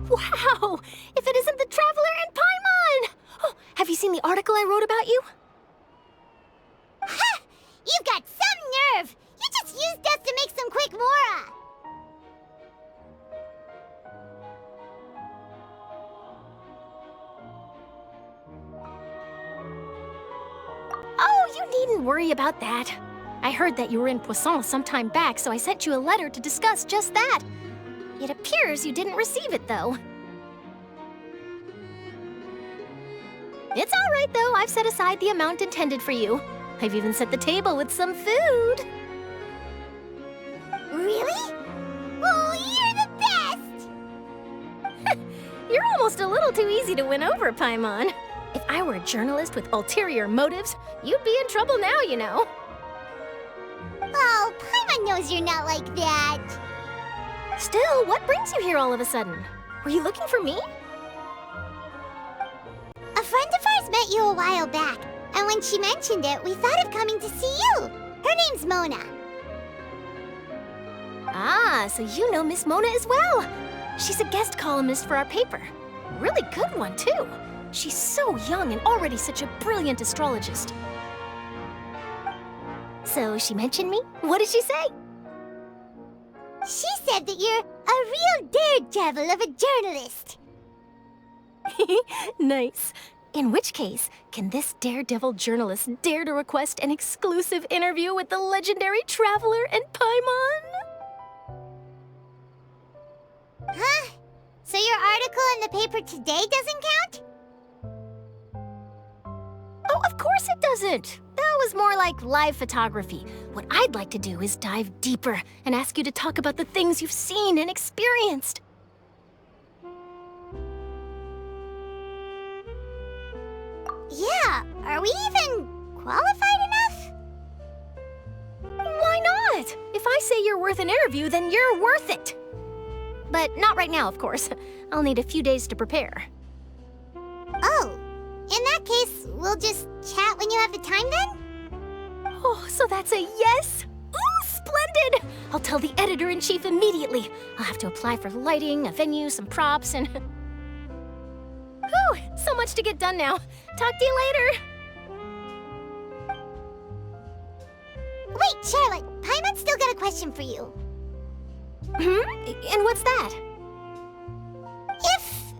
Wow! If it isn't the Traveler and Paimon! Oh, have you seen the article I wrote about you? Ha! You've got some nerve! You just used us to make some quick mora! Oh, you needn't worry about that. I heard that you were in Poisson some time back, so I sent you a letter to discuss just that. It appears you didn't receive it, though. It's all right, though. I've set aside the amount intended for you. I've even set the table with some food. Really? Oh, you're the best! You're almost a little too easy to win over, Paimon. If I were a journalist with ulterior motives, you'd be in trouble now, you know. Oh, Paimon knows you're not like that. Still, what brings you here all of a sudden? Were you looking for me? A friend of ours met you a while back, and when she mentioned it, we thought of coming to see you. Her name's Mona. Ah, so you know Miss Mona as well. She's a guest columnist for our paper. Really good one, too. She's so young and already such a brilliant astrologist. So she mentioned me? What did she say? She said that you're a real daredevil of a journalist. Nice. In which case, can this daredevil journalist dare to request an exclusive interview with the legendary Traveler and Paimon? Huh? So your article in the paper today doesn't count? Oh, of course it doesn't. That was more like live photography. What I'd like to do is dive deeper and ask you to talk about the things you've seen and experienced. Yeah, are we even qualified enough? Why not? If I say you're worth an interview, then you're worth it. But not right now, of course. I'll need a few days to prepare. Oh, in that case, we'll just chat when you have the time then? Oh, so that's a yes? Ooh, splendid! I'll tell the editor-in-chief immediately. I'll have to apply for lighting, a venue, some props, and... Whew, so much to get done now. Talk to you later. Wait, Charlotte, Paimon's still got a question for you. And what's that? If,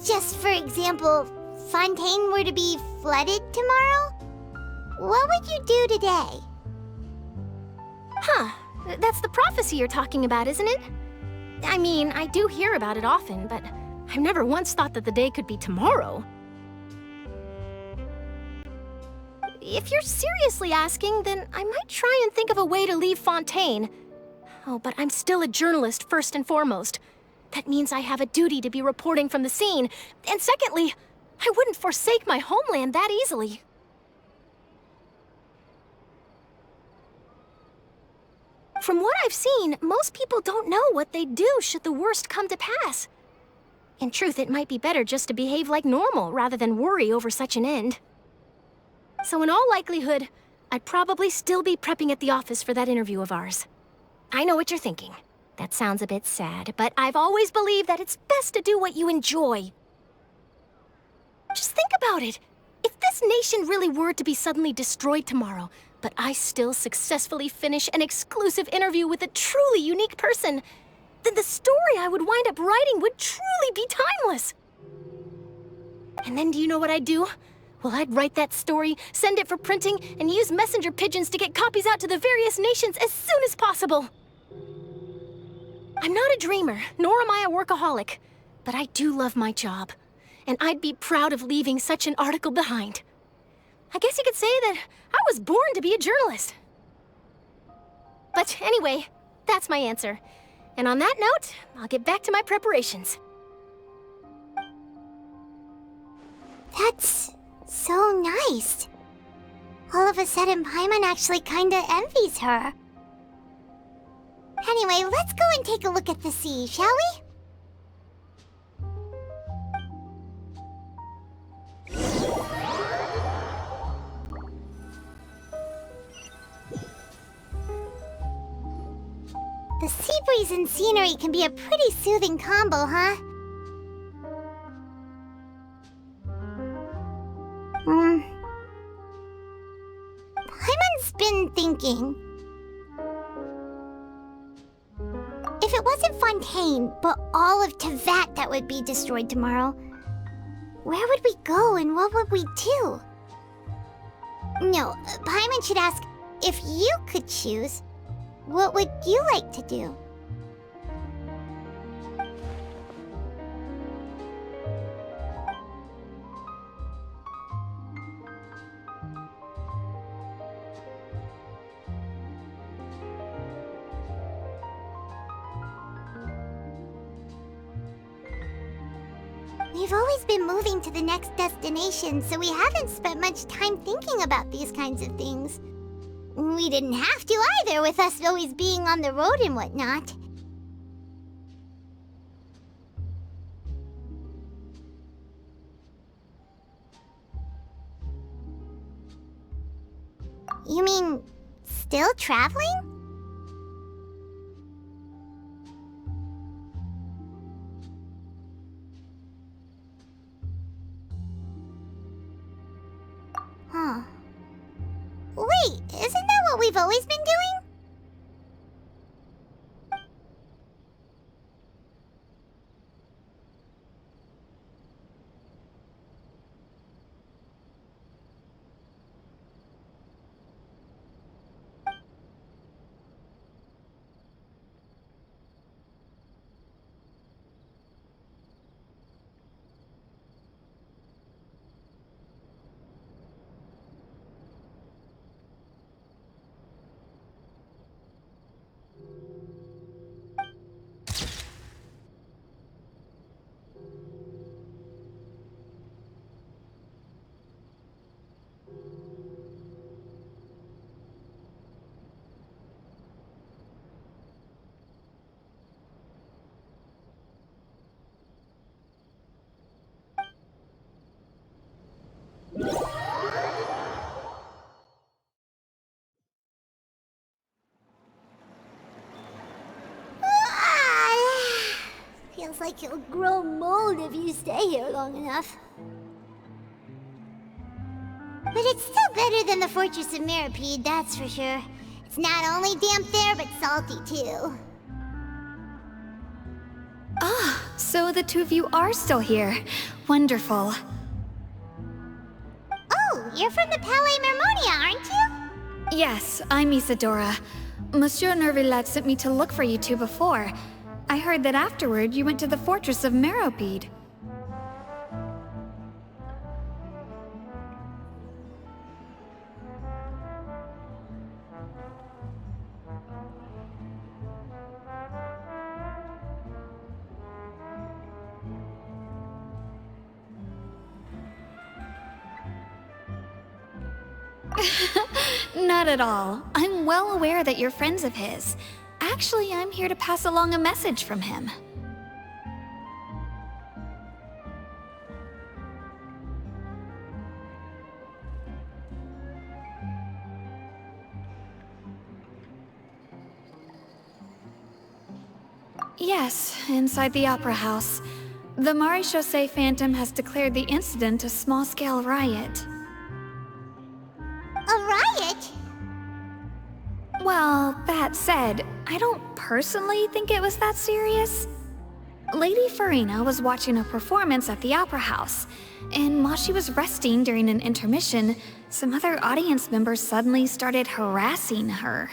just for example, Fontaine were to be flooded tomorrow, what would you do today? Huh, that's the prophecy you're talking about, isn't it? I mean, I do hear about it often, but I've never once thought that the day could be tomorrow. If you're seriously asking, then I might try and think of a way to leave Fontaine. Oh, but I'm still a journalist first and foremost. That means I have a duty to be reporting from the scene. And secondly, I wouldn't forsake my homeland that easily. From what I've seen, most people don't know what they'd do should the worst come to pass. In truth, it might be better just to behave like normal rather than worry over such an end. So in all likelihood, I'd probably still be prepping at the office for that interview of ours. I know what you're thinking. That sounds a bit sad, but I've always believed that it's best to do what you enjoy. Just think about it. If this nation really were to be suddenly destroyed tomorrow, but I still successfully finish an exclusive interview with a truly unique person, then the story I would wind up writing would truly be timeless. And then do you know what I'd do? Well, I'd write that story, send it for printing, and use messenger pigeons to get copies out to the various nations as soon as possible. I'm not a dreamer, nor am I a workaholic, but I do love my job, and I'd be proud of leaving such an article behind. I guess you could say that I was born to be a journalist. But anyway, that's my answer. And on that note, I'll get back to my preparations. That's so nice. All of a sudden, Paimon actually kinda envies her. Anyway, let's go and take a look at the sea, shall we? The sea breeze and scenery can be a pretty soothing combo, huh? thinking. If it wasn't Fontaine, but all of Tevat that would be destroyed tomorrow, where would we go and what would we do? No, Paimon should ask, if you could choose, what would you like to do? We've always been moving to the next destination, so we haven't spent much time thinking about these kinds of things. We didn't have to either, with us always being on the road and whatnot. You mean, still traveling? Huh. Wait, isn't that what we've always been doing? Feels like you'll grow mold if you stay here long enough. But it's still better than the Fortress of Meropide, that's for sure. It's not only damp there, but salty too. Ah, so the two of you are still here. Wonderful. Oh, you're from the Palais Mermonia, aren't you? Yes, I'm Isadora. Monsieur Nervillat sent me to look for you two before. I heard that afterward you went to the Fortress of Meropide. Not at all. I'm well aware that you're friends of his. Actually, I'm here to pass along a message from him. Yes, inside the Opera House. The Maréchaussée Phantom has declared the incident a small-scale riot. A riot? Well, that said, I don't personally think it was that serious. Lady Farina was watching a performance at the Opera House, and while she was resting during an intermission, some other audience members suddenly started harassing her.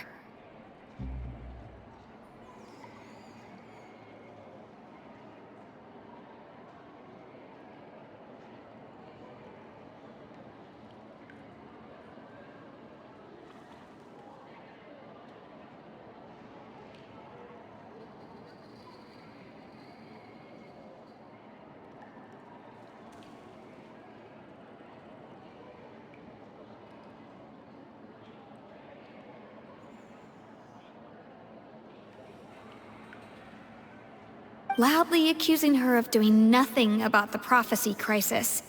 Loudly accusing her of doing nothing about the prophecy crisis.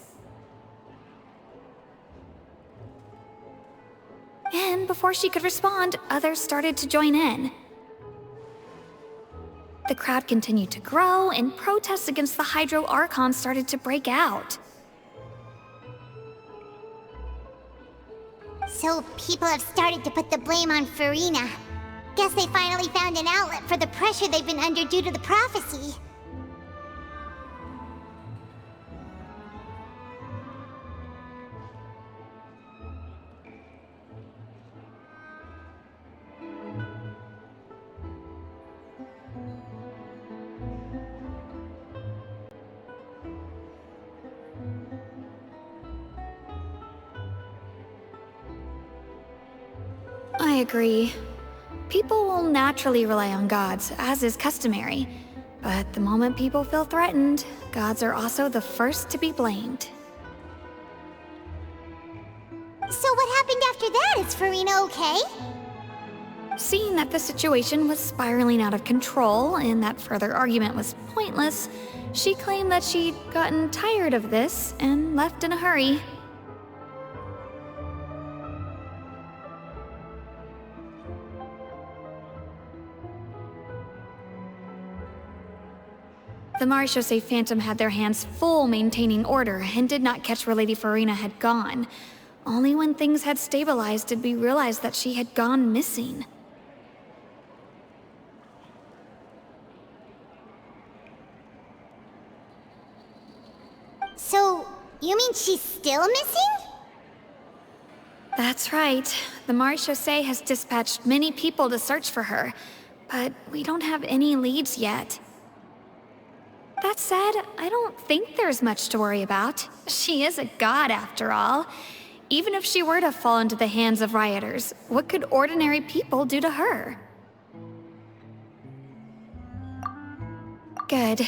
And before she could respond, others started to join in. The crowd continued to grow, and protests against the Hydro Archon started to break out. So people have started to put the blame on Farina. Guess they finally found an outlet for the pressure they've been under due to the prophecy. I agree. People will naturally rely on gods, as is customary. But the moment people feel threatened, gods are also the first to be blamed. So what happened after that? Is Farina okay? Seeing that the situation was spiraling out of control and that further argument was pointless, she claimed that she'd gotten tired of this and left in a hurry. The Marechaussee Phantom had their hands full maintaining order and did not catch where Lady Farina had gone. Only when things had stabilized did we realize that she had gone missing. So, you mean she's still missing? That's right. The Marechaussee has dispatched many people to search for her, but we don't have any leads yet. That said, I don't think there's much to worry about. She is a god, after all. Even if she were to fall into the hands of rioters, what could ordinary people do to her? Good.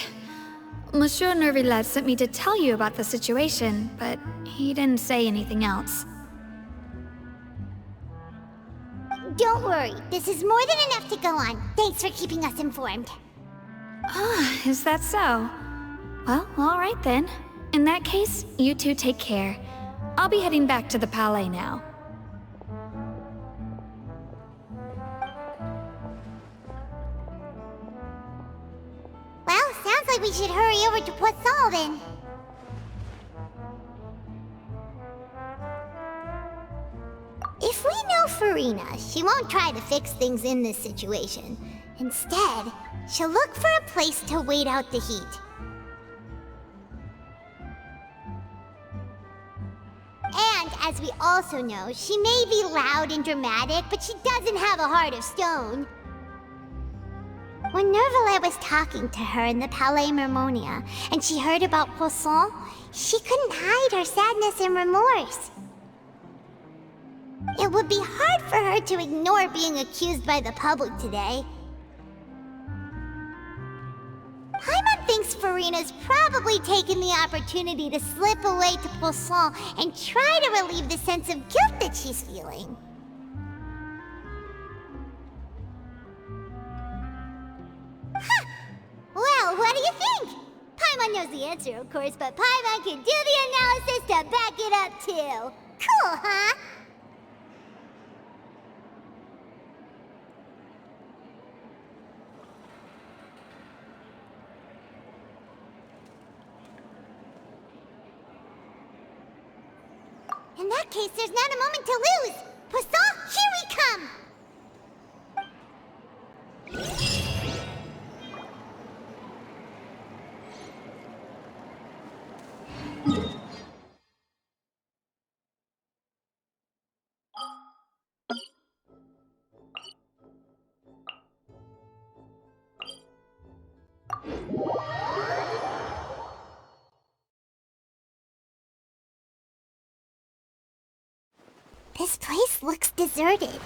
Monsieur Nervillet sent me to tell you about the situation, but he didn't say anything else. Don't worry, this is more than enough to go on. Thanks for keeping us informed. Ah, is that so? Well, all right then. In that case, you two take care. I'll be heading back to the Palais now. Well, sounds like we should hurry over to Poisson then. If we know Farina, she won't try to fix things in this situation. Instead, she'll look for a place to wait out the heat. And, as we also know, she may be loud and dramatic, but she doesn't have a heart of stone. When Nervillet was talking to her in the Palais Mermonia, and she heard about Poisson, she couldn't hide her sadness and remorse. It would be hard for her to ignore being accused by the public today. Paimon thinks Farina's probably taken the opportunity to slip away to Poisson and try to relieve the sense of guilt that she's feeling. Huh. Well, what do you think? Paimon knows the answer, of course, but Paimon can do the analysis to back it up, too. Cool, huh? In that case, there's not a moment to lose! Poisson, here we come! This place looks deserted.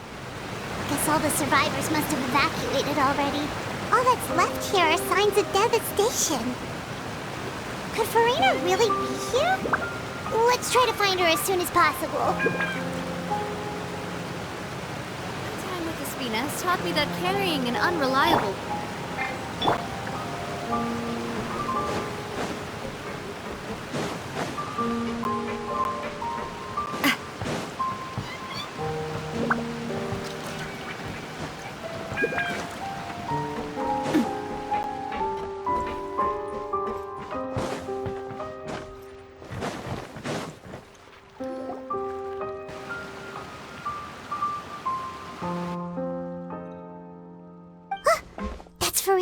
Guess all the survivors must have evacuated already. All that's left here are signs of devastation. Could Farina really be here? Let's try to find her as soon as possible. Time with Espina has taught me that carrying an unreliable...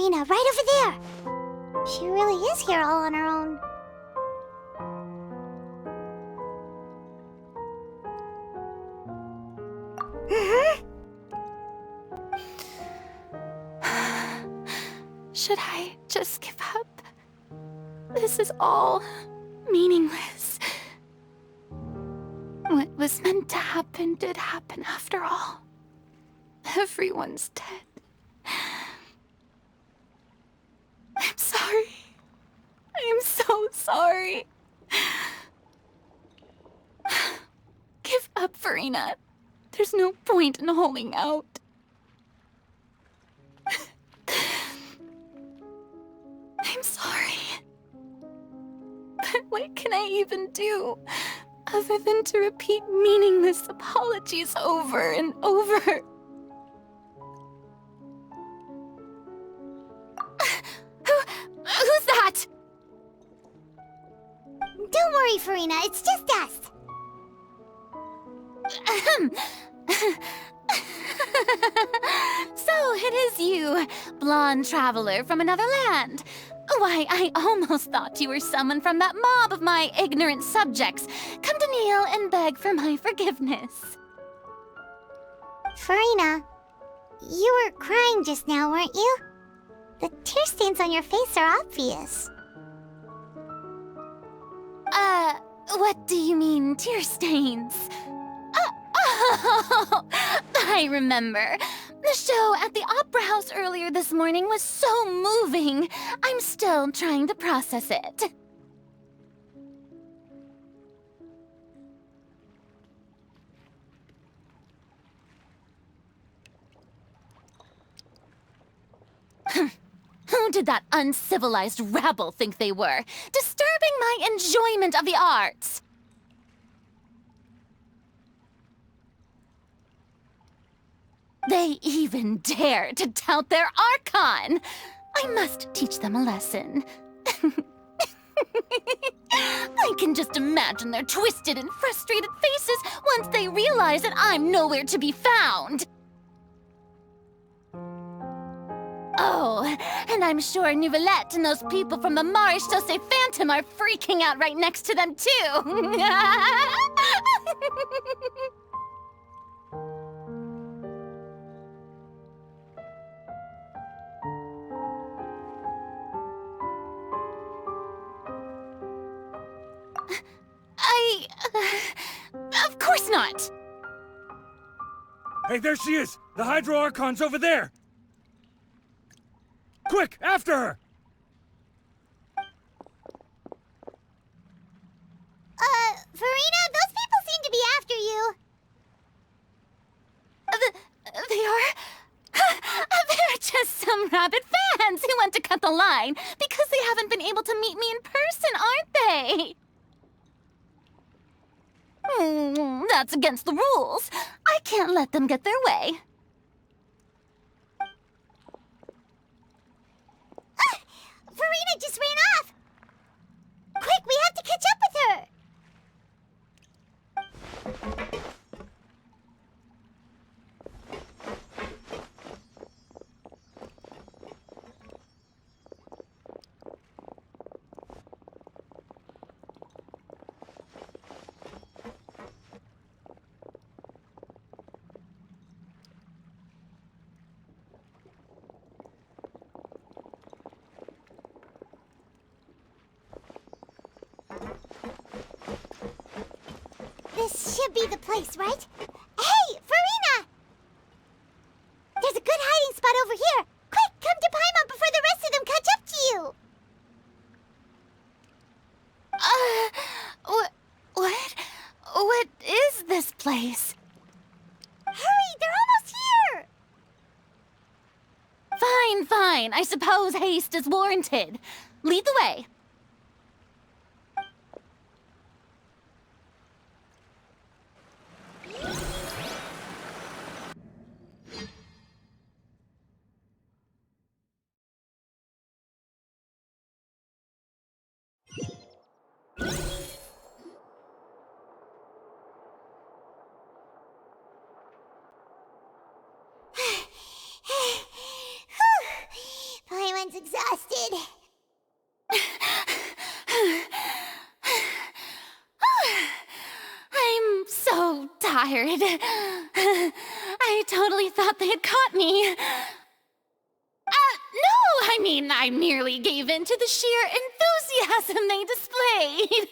Farina, right over there. She really is here all on her own. Should I just give up? This is all meaningless. What was meant to happen did happen after all. Everyone's dead. I'm sorry. I am so sorry. Give up, Farina. There's no point in holding out. I'm sorry. But what can I even do other than to repeat meaningless apologies over and over? Who's that? Don't worry, Farina, it's just us. So it is you, blonde traveler from another land. Why, I almost thought you were someone from that mob of my ignorant subjects. Come to kneel and beg for my forgiveness. Farina, you were crying just now, weren't you? The tear stains on your face are obvious. What do you mean, tear stains? Oh, I remember. The show at the Opera House earlier this morning was so moving. I'm still trying to process it. Who did that uncivilized rabble think they were? Disturbing my enjoyment of the arts! They even dare to tout their Archon! I must teach them a lesson. I can just imagine their twisted and frustrated faces once they realize that I'm nowhere to be found. Oh, and I'm sure Nouvellette and those people from the Marish Chaussee Phantom are freaking out right next to them, too. Of course not! Hey, there she is! The Hydro Archon's over there! Quick, after her! Farina, those people seem to be after you. They are... They're just some rabid fans who want to cut the line because they haven't been able to meet me in person, aren't they? That's against the rules. I can't let them get their way. Farina just ran off! Quick, we have to catch up with her! This should be the place, right? Hey, Farina! There's a good hiding spot over here. Quick, come to Paimon before the rest of them catch up to you. What is this place? Hurry, they're almost here. Fine. I suppose haste is warranted. Lead the way. Paimon exhausted. I'm so tired. I totally thought they had caught me. No, I mean, I merely gave in to the sheer enthusiasm they displayed.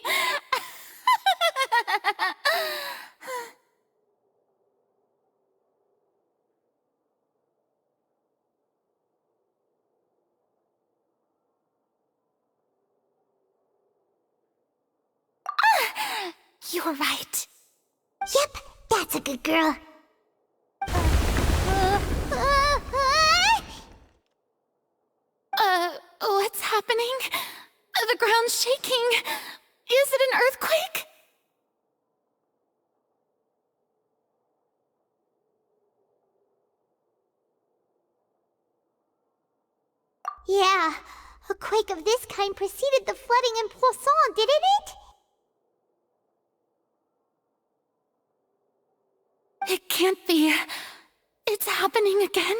You're right. Yep, that's a good girl. What's happening? The ground's shaking. Is it an earthquake? Yeah, a quake of this kind preceded the flooding in Poisson, didn't it? It can't be. It's happening again.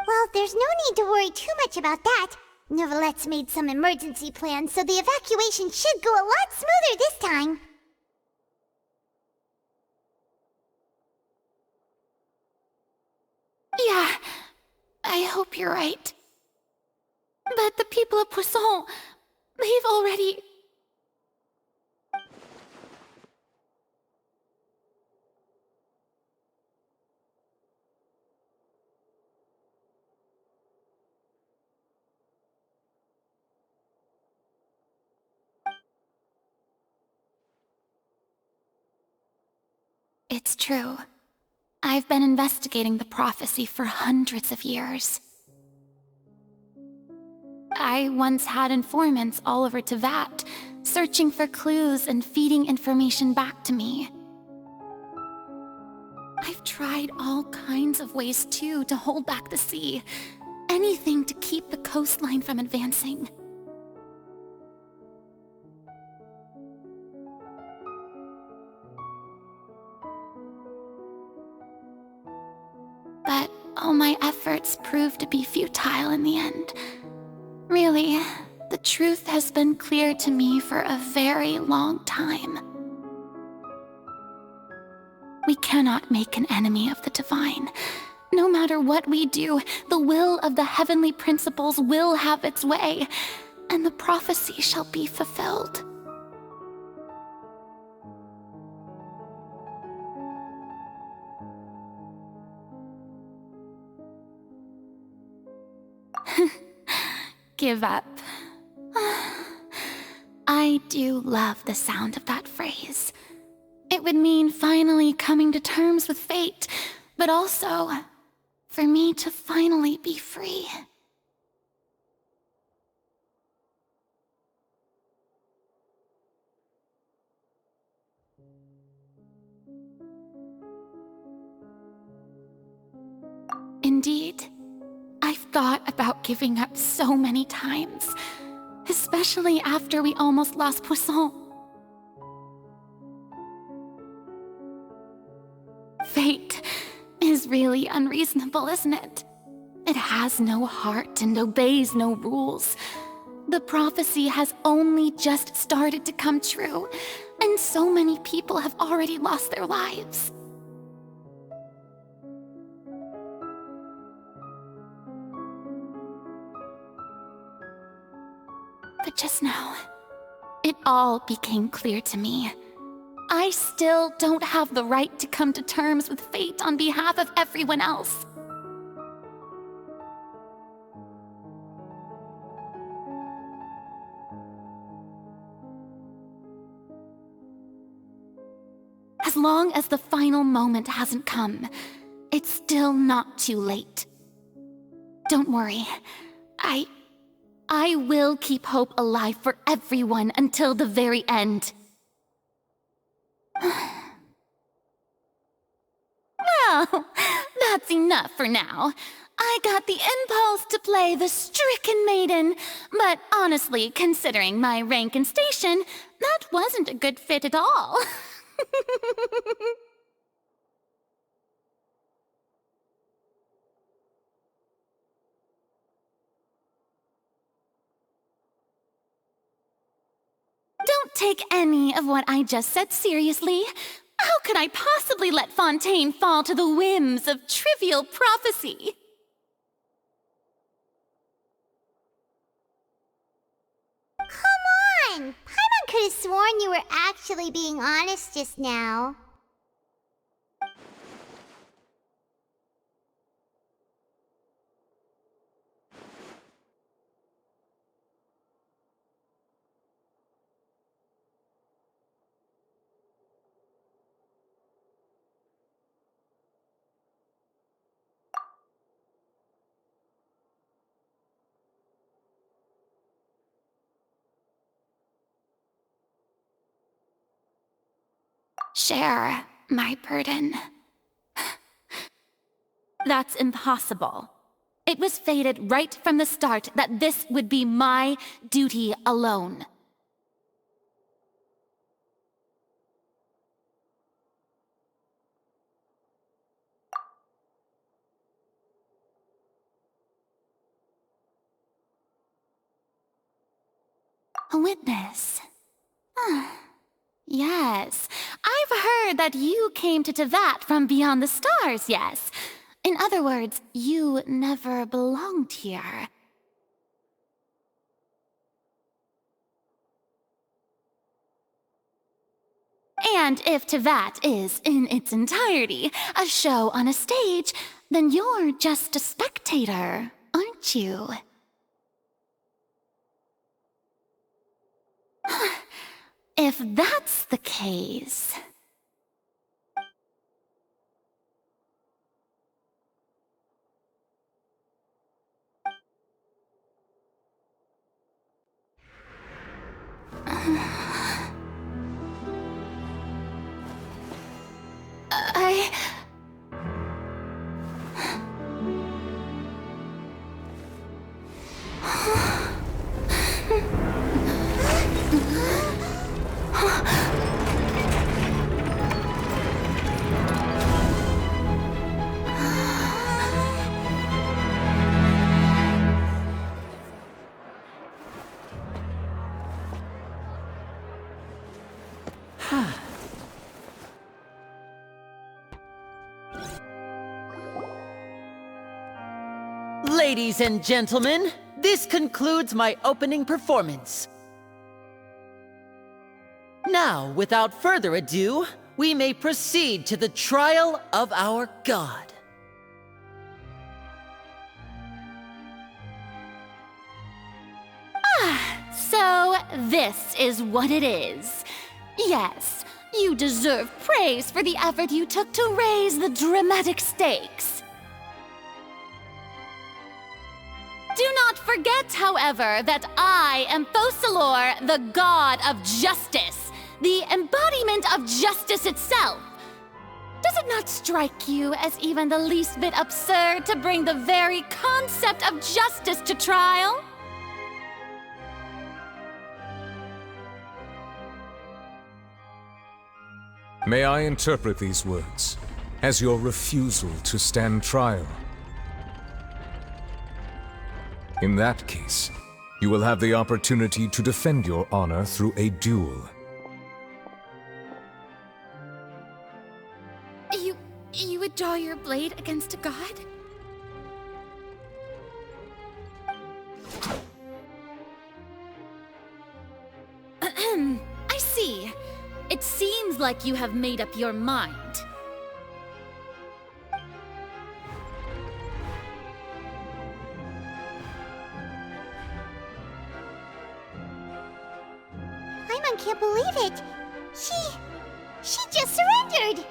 Well, there's no need to worry too much about that. Neverlette's made some emergency plans, so the evacuation should go a lot smoother this time. Yeah, I hope you're right. But the people of Poisson, they've already... It's true. I've been investigating the prophecy for hundreds of years. I once had informants all over Tevat, searching for clues and feeding information back to me. I've tried all kinds of ways too to hold back the sea. Anything to keep the coastline from advancing. But all my efforts proved to be futile in the end. Really, the truth has been clear to me for a very long time. We cannot make an enemy of the divine. No matter what we do, the will of the heavenly principles will have its way, and the prophecy shall be fulfilled. Give up. I do love the sound of that phrase. It would mean finally coming to terms with fate, but also for me to finally be free. Indeed, I've thought about giving up so many times, especially after we almost lost Poisson. Fate is really unreasonable, isn't it? It has no heart and obeys no rules. The prophecy has only just started to come true, and so many people have already lost their lives. But just now, it all became clear to me. I still don't have the right to come to terms with fate on behalf of everyone else. As long as the final moment hasn't come, it's still not too late. Don't worry. I will keep hope alive for everyone until the very end. Well, that's enough for now. I got the impulse to play the stricken maiden, but honestly, considering my rank and station, that wasn't a good fit at all. don't take any of what I just said seriously. How could I possibly let Fontaine fall to the whims of trivial prophecy? Come on! Paimon could have sworn you were actually being honest just now. Share my burden. That's impossible. It was fated right from the start that this would be my duty alone. A witness. Yes, I've heard that you came to Tevat from beyond the stars, yes. In other words, you never belonged here. And if Tevat is, in its entirety, a show on a stage, then you're just a spectator, aren't you? If that's the case... Ladies and gentlemen, this concludes my opening performance. Now, without further ado, we may proceed to the trial of our god. So, this is what it is. Yes, you deserve praise for the effort you took to raise the dramatic stakes. Do not forget, however, that I am Focalor, the god of justice, the embodiment of justice itself. Does it not strike you as even the least bit absurd to bring the very concept of justice to trial? May I interpret these words as your refusal to stand trial? In that case, you will have the opportunity to defend your honor through a duel. You would draw your blade against a god? I see. It seems like you have made up your mind. Paimon can't believe it. She just surrendered.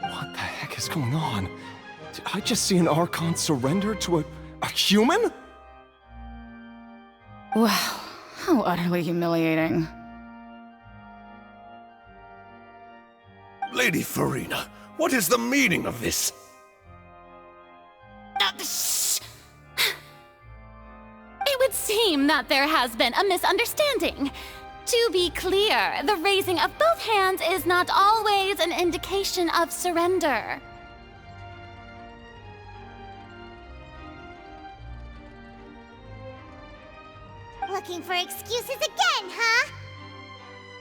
What the heck is going on? Did I just see an Archon surrender to a human? Wow, how utterly humiliating. Lady Farina, what is the meaning of this? Shh! It would seem that there has been a misunderstanding. To be clear, the raising of both hands is not always an indication of surrender. looking for excuses again, huh?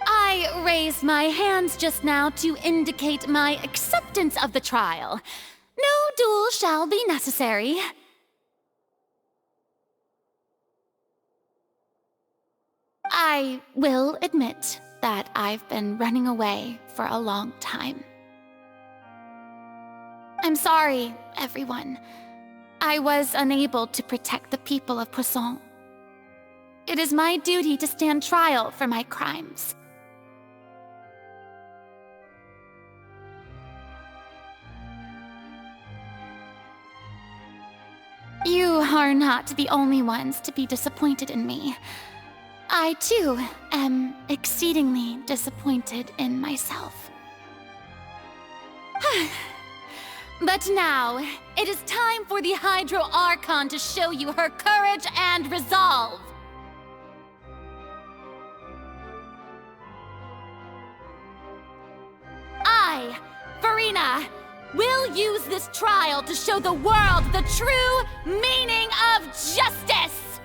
I raised my hands just now to indicate my acceptance of the trial. No duel shall be necessary. I will admit that I've been running away for a long time. I'm sorry, everyone. I was unable to protect the people of Poisson. It is my duty to stand trial for my crimes. You are not the only ones to be disappointed in me. I, too, am exceedingly disappointed in myself. But now, it is time for the Hydro Archon to show you her courage and resolve. I, Farina, will use this trial to show the world the true meaning of justice!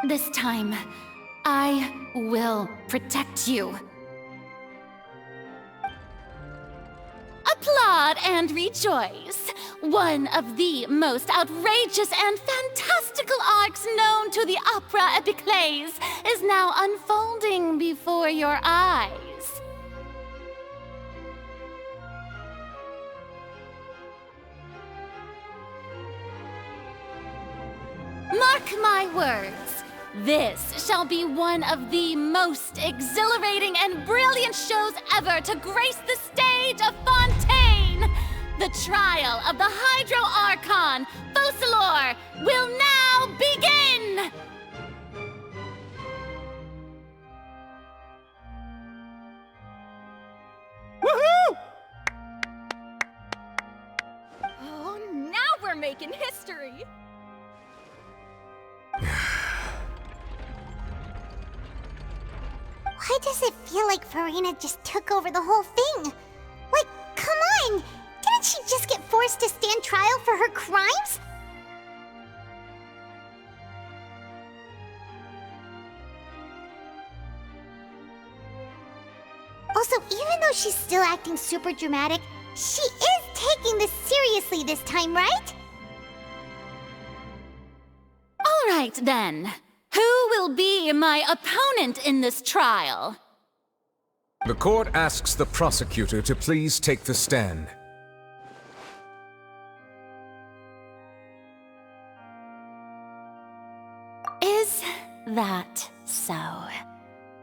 This time, I will protect you. Applaud and rejoice! One of the most outrageous and fantastical arcs known to the opera epiclese is now unfolding before your eyes. Mark my words, this shall be one of the most exhilarating and brilliant shows ever to grace the stage of Fontaine! The trial of the Hydro Archon, Focalor, will now begin! Woohoo! Oh, now we're making history! Why does it feel like Farina just took over the whole thing? Like, come on! Didn't she just get forced to stand trial for her crimes? Also, even though she's still acting super dramatic, she is taking this seriously this time, right? All right, then. Who will be my opponent in this trial? The court asks the prosecutor to please take the stand. Is that so?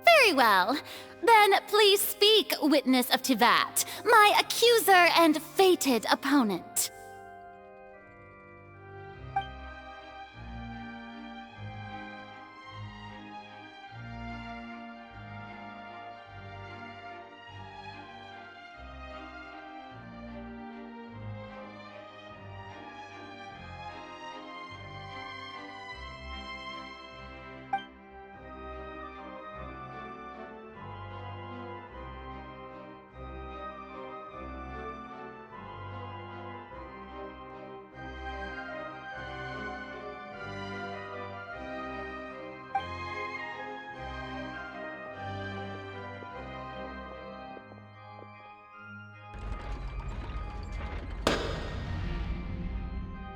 Very well. Then please speak, witness of Tivat, my accuser and fated opponent.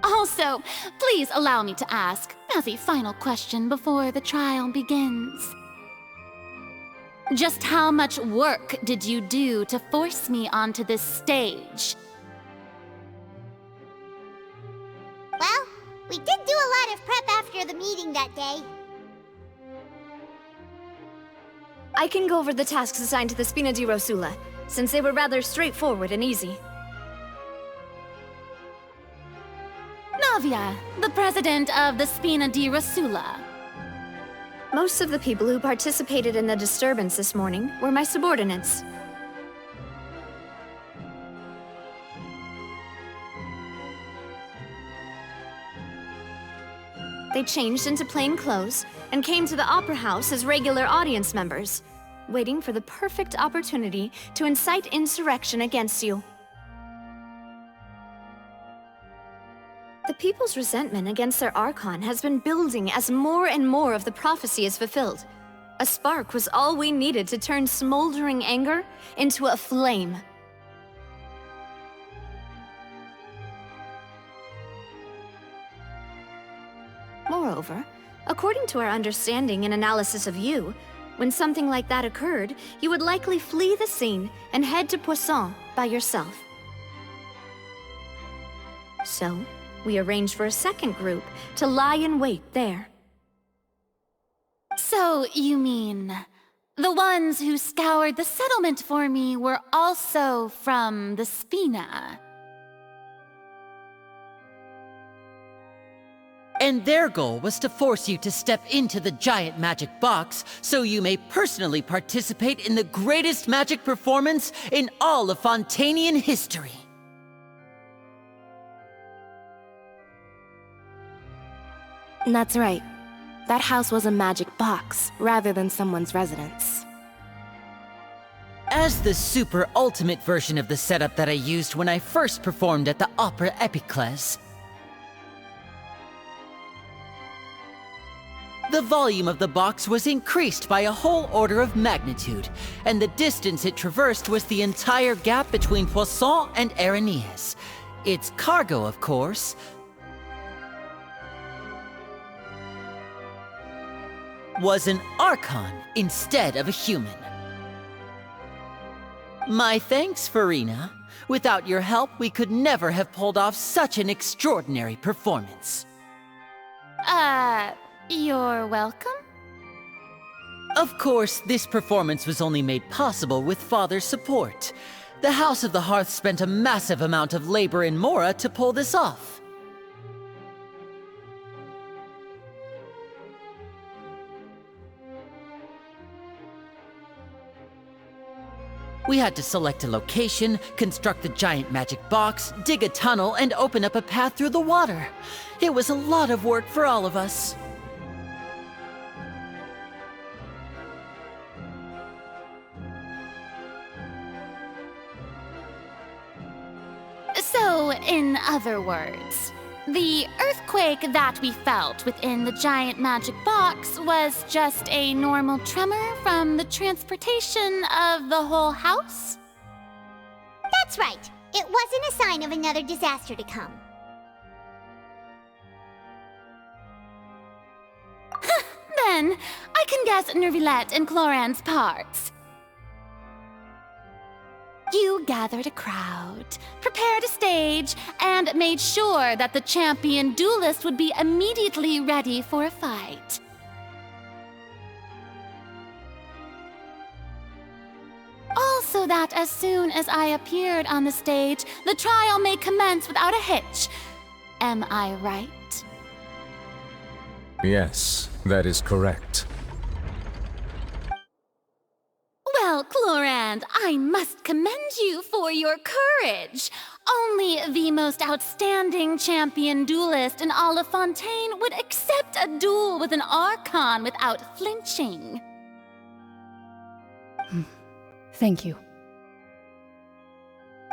Also, please allow me to ask, as a final question before the trial begins. Just how much work did you do to force me onto this stage? Well, we did do a lot of prep after the meeting that day. I can go over the tasks assigned to the Spina di Rosula, since they were rather straightforward and easy. Navia, the president of the Spina di Rosula. Most of the people who participated in the disturbance this morning were my subordinates. They changed into plain clothes and came to the Opera House as regular audience members. waiting for the perfect opportunity to incite insurrection against you. The people's resentment against their Archon has been building as more and more of the prophecy is fulfilled. A spark was all we needed to turn smoldering anger into a flame. Moreover, according to our understanding and analysis of you, when something like that occurred, you would likely flee the scene and head to Poisson by yourself. So, we arranged for a second group to lie in wait there. So, you mean the ones who scoured the settlement for me were also from the Spina? And their goal was to force you to step into the giant magic box so you may personally participate in the greatest magic performance in all of Fontainian history. That's right. That house was a magic box, rather than someone's residence. As the super ultimate version of the setup that I used when I first performed at the Opera Epiclese, the volume of the box was increased by a whole order of magnitude, and the distance it traversed was the entire gap between Poisson and Aranias. Its cargo, of course, was an Archon instead of a human. My thanks, Farina. Without your help, we could never have pulled off such an extraordinary performance. You're welcome? Of course, this performance was only made possible with Father's support. The House of the Hearth spent a massive amount of labor in Mora to pull this off. We had to select a location, construct the giant magic box, dig a tunnel, and open up a path through the water. It was a lot of work for all of us. So, in other words, the earthquake that we felt within the giant magic box was just a normal tremor from the transportation of the whole house? That's right. It wasn't a sign of another disaster to come. Then, I can guess Nervilette and Cloran's parts. You gathered a crowd, prepared a stage, and made sure that the champion duelist would be immediately ready for a fight. Also that as soon as I appeared on the stage, the trial may commence without a hitch. Am I right? Yes, that is correct. Well, Clorand, I must commend you for your courage. Only the most outstanding champion duelist in all of Fontaine would accept a duel with an Archon without flinching. Thank you.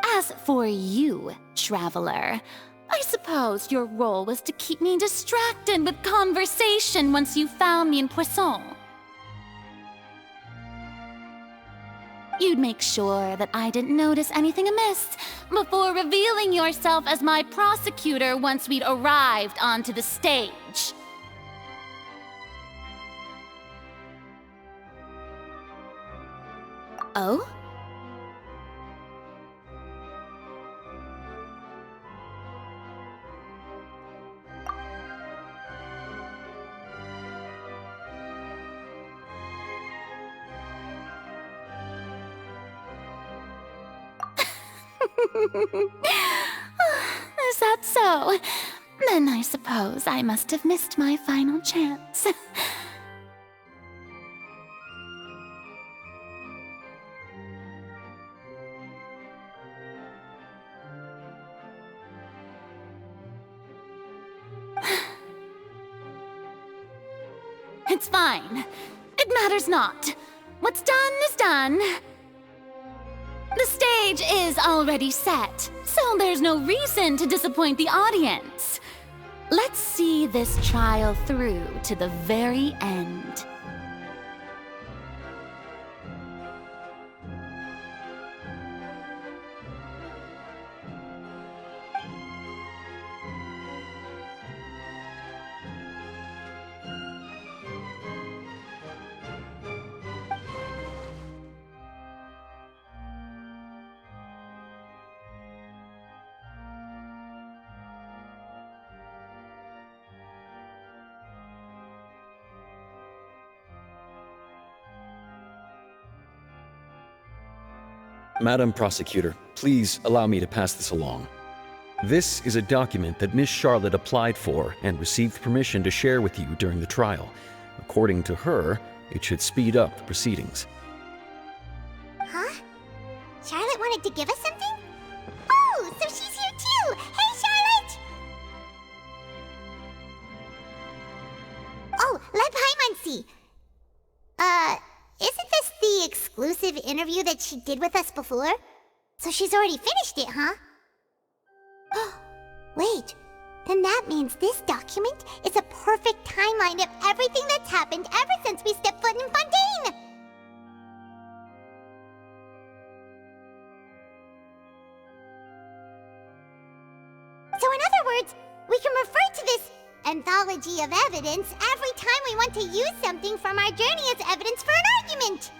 As for you, Traveler, I suppose your role was to keep me distracted with conversation once you found me in Poisson. You'd make sure that I didn't notice anything amiss before revealing yourself as my prosecutor once we'd arrived onto the stage. Oh? Is that so? Then I suppose I must have missed my final chance. It's fine. It matters not. What's done is done. The stage is already set, so there's no reason to disappoint the audience. Let's see this trial through to the very end. Madam Prosecutor, please allow me to pass this along. This is a document that Miss Charlotte applied for and received permission to share with you during the trial. According to her, it should speed up the proceedings. Huh? Charlotte wanted to give us something? Oh, so she's here too! Hey, Charlotte! Oh, let Paimon see. Isn't this the exclusive interview that she did with us before? So she's already finished it, huh? Wait, then that means this document is a perfect timeline of everything that's happened ever since we stepped foot in Fontaine! So in other words, we can refer to this anthology of evidence every time we want to use something from our journey as evidence for an argument!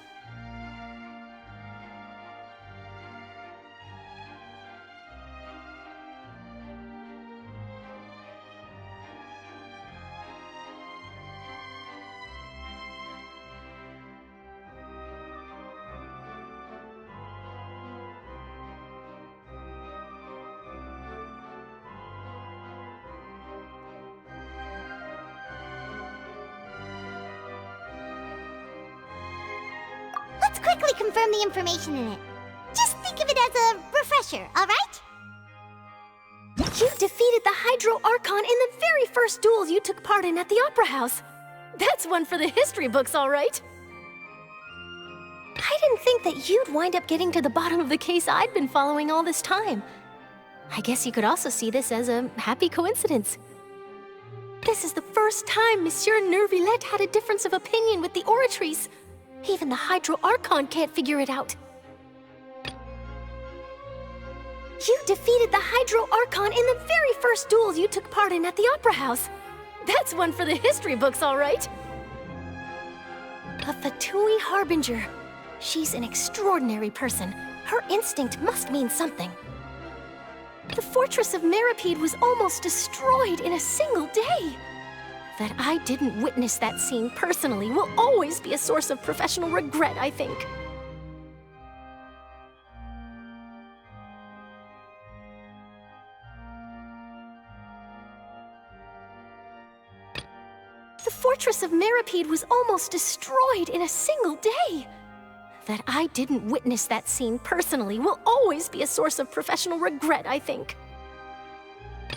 Let's quickly confirm the information in it. Just think of it as a refresher, alright? You defeated the Hydro Archon in the very first duels you took part in at the Opera House. That's one for the history books, all right. I didn't think that you'd wind up getting to the bottom of the case I'd been following all this time. I guess you could also see this as a happy coincidence. This is the first time Monsieur Neuvillette had a difference of opinion with the Oratrice. Even the Hydro Archon can't figure it out. You defeated the Hydro Archon in the very first duels you took part in at the Opera House. That's one for the history books, all right. A Fatui Harbinger. She's an extraordinary person. Her instinct must mean something. The fortress of Meripede was almost destroyed in a single day. That I didn't witness that scene personally will always be a source of professional regret, I think. The fortress of Meripede was almost destroyed in a single day. That I didn't witness that scene personally will always be a source of professional regret, I think.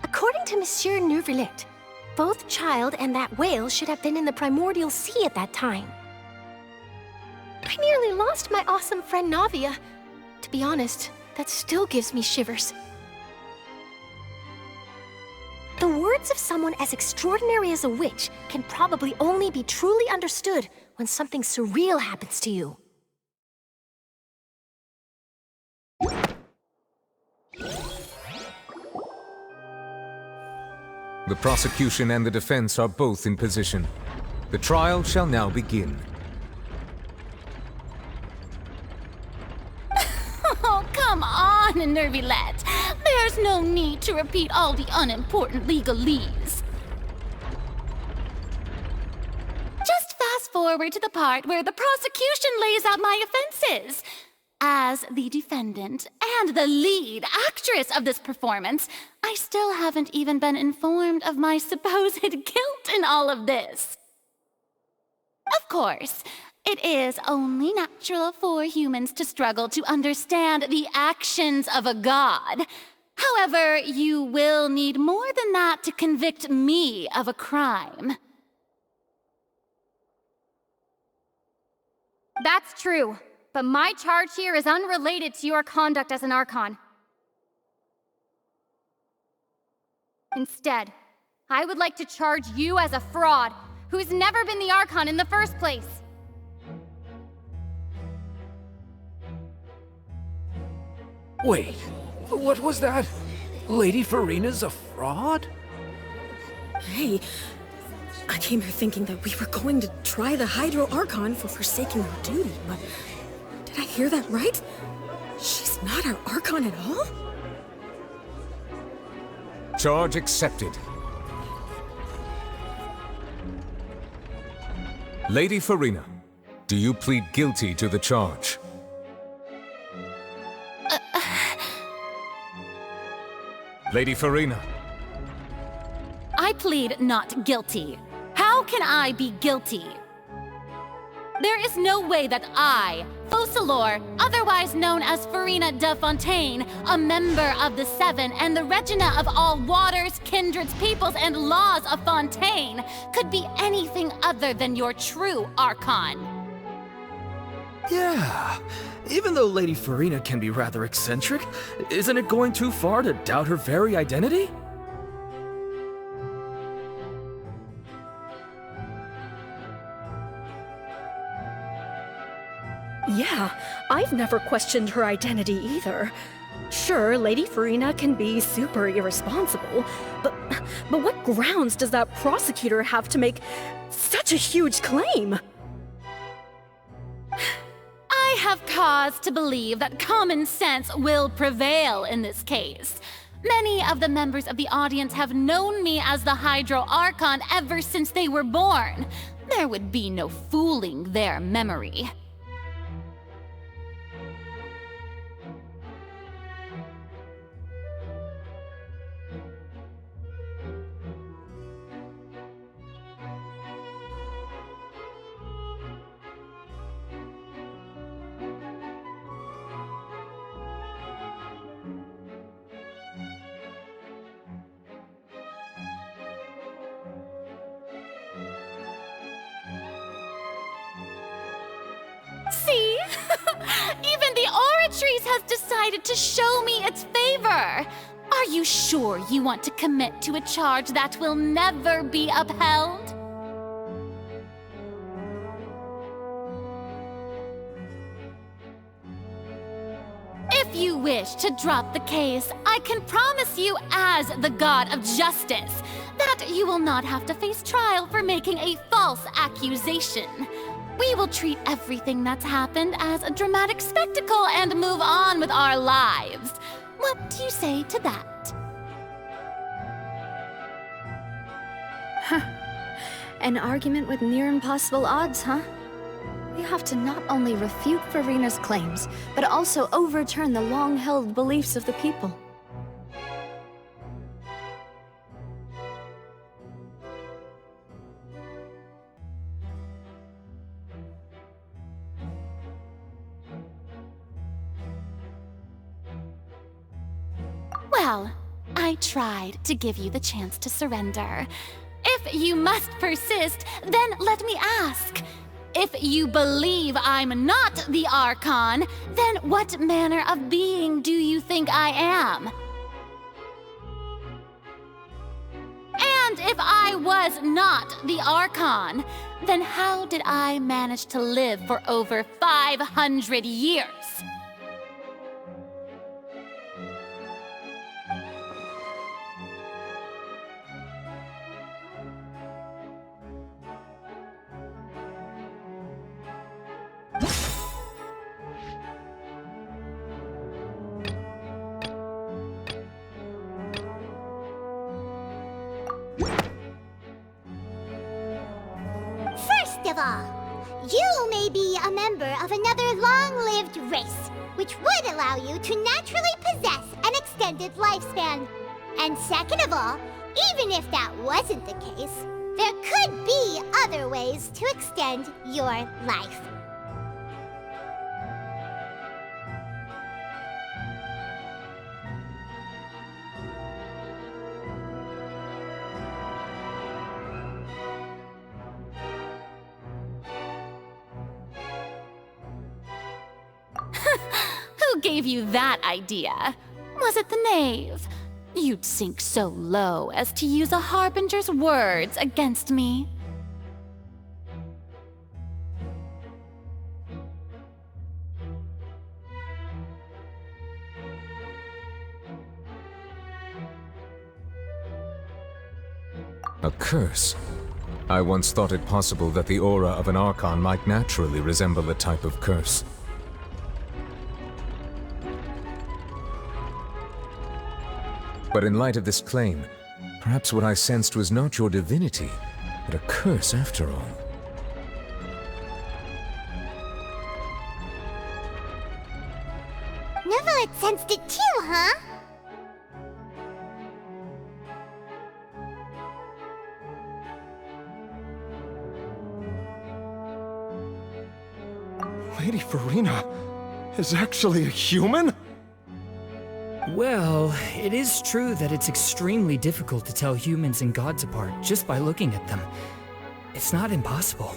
According to Monsieur Neuvillette, both Child and that whale should have been in the primordial sea at that time. I nearly lost my awesome friend Navia. To be honest, that still gives me shivers. The words of someone as extraordinary as a witch can probably only be truly understood when something surreal happens to you. The prosecution and the defense are both in position. The trial shall now begin. Oh, come on, Neuvillette. There's no need to repeat all the unimportant legalese. Just fast forward to the part where the prosecution lays out my offenses. As the defendant and the lead actress of this performance, I still haven't even been informed of my supposed guilt in all of this. Of course, it is only natural for humans to struggle to understand the actions of a god. However, you will need more than that to convict me of a crime. That's true, but my charge here is unrelated to your conduct as an Archon. Instead, I would like to charge you as a fraud who's never been the Archon in the first place. Wait, what was that? Lady Farina's a fraud? Hey, I came here thinking that we were going to try the Hydro Archon for forsaking our duty, but did I hear that right? She's not our Archon at all? Charge accepted. Lady Farina, do you plead guilty to the charge? Lady Farina. I plead not guilty. How can I be guilty? There is no way that I, Focalor, otherwise known as Farina de Fontaine, a member of the Seven and the Regina of all waters, kindreds, peoples, and laws of Fontaine, could be anything other than your true Archon. Yeah. Even though Lady Farina can be rather eccentric, isn't it going too far to doubt her very identity? Yeah, I've never questioned her identity either. Sure, Lady Farina can be super irresponsible, but what grounds does that prosecutor have to make such a huge claim? I have cause to believe that common sense will prevail in this case. Many of the members of the audience have known me as the Hydro Archon ever since they were born. There would be no fooling their memory. See? Even the Oratrice has decided to show me its favor. Are you sure you want to commit to a charge that will never be upheld? If you wish to drop the case, I can promise you as the God of Justice that you will not have to face trial for making a false accusation. We will treat everything that's happened as a dramatic spectacle and move on with our lives. What do you say to that? An argument with near impossible odds, huh? We have to not only refute Farina's claims, but also overturn the long-held beliefs of the people. Well, I tried to give you the chance to surrender. If you must persist, then let me ask. If you believe I'm not the Archon, then what manner of being do you think I am? And if I was not the Archon, then how did I manage to live for over 500 years? First of all, you may be a member of another long-lived race, which would allow you to naturally possess an extended lifespan. And second of all, even if that wasn't the case, there could be other ways to extend your life. Who gave you that idea? Was it the knave? You'd sink so low as to use a harbinger's words against me. A curse? I once thought it possible that the aura of an Archon might naturally resemble a type of curse. But in light of this claim, perhaps what I sensed was not your divinity, but a curse after all. Neuvillette sensed it too, huh? Lady Farina is actually a human? Well, it is true that it's extremely difficult to tell humans and gods apart just by looking at them. It's not impossible.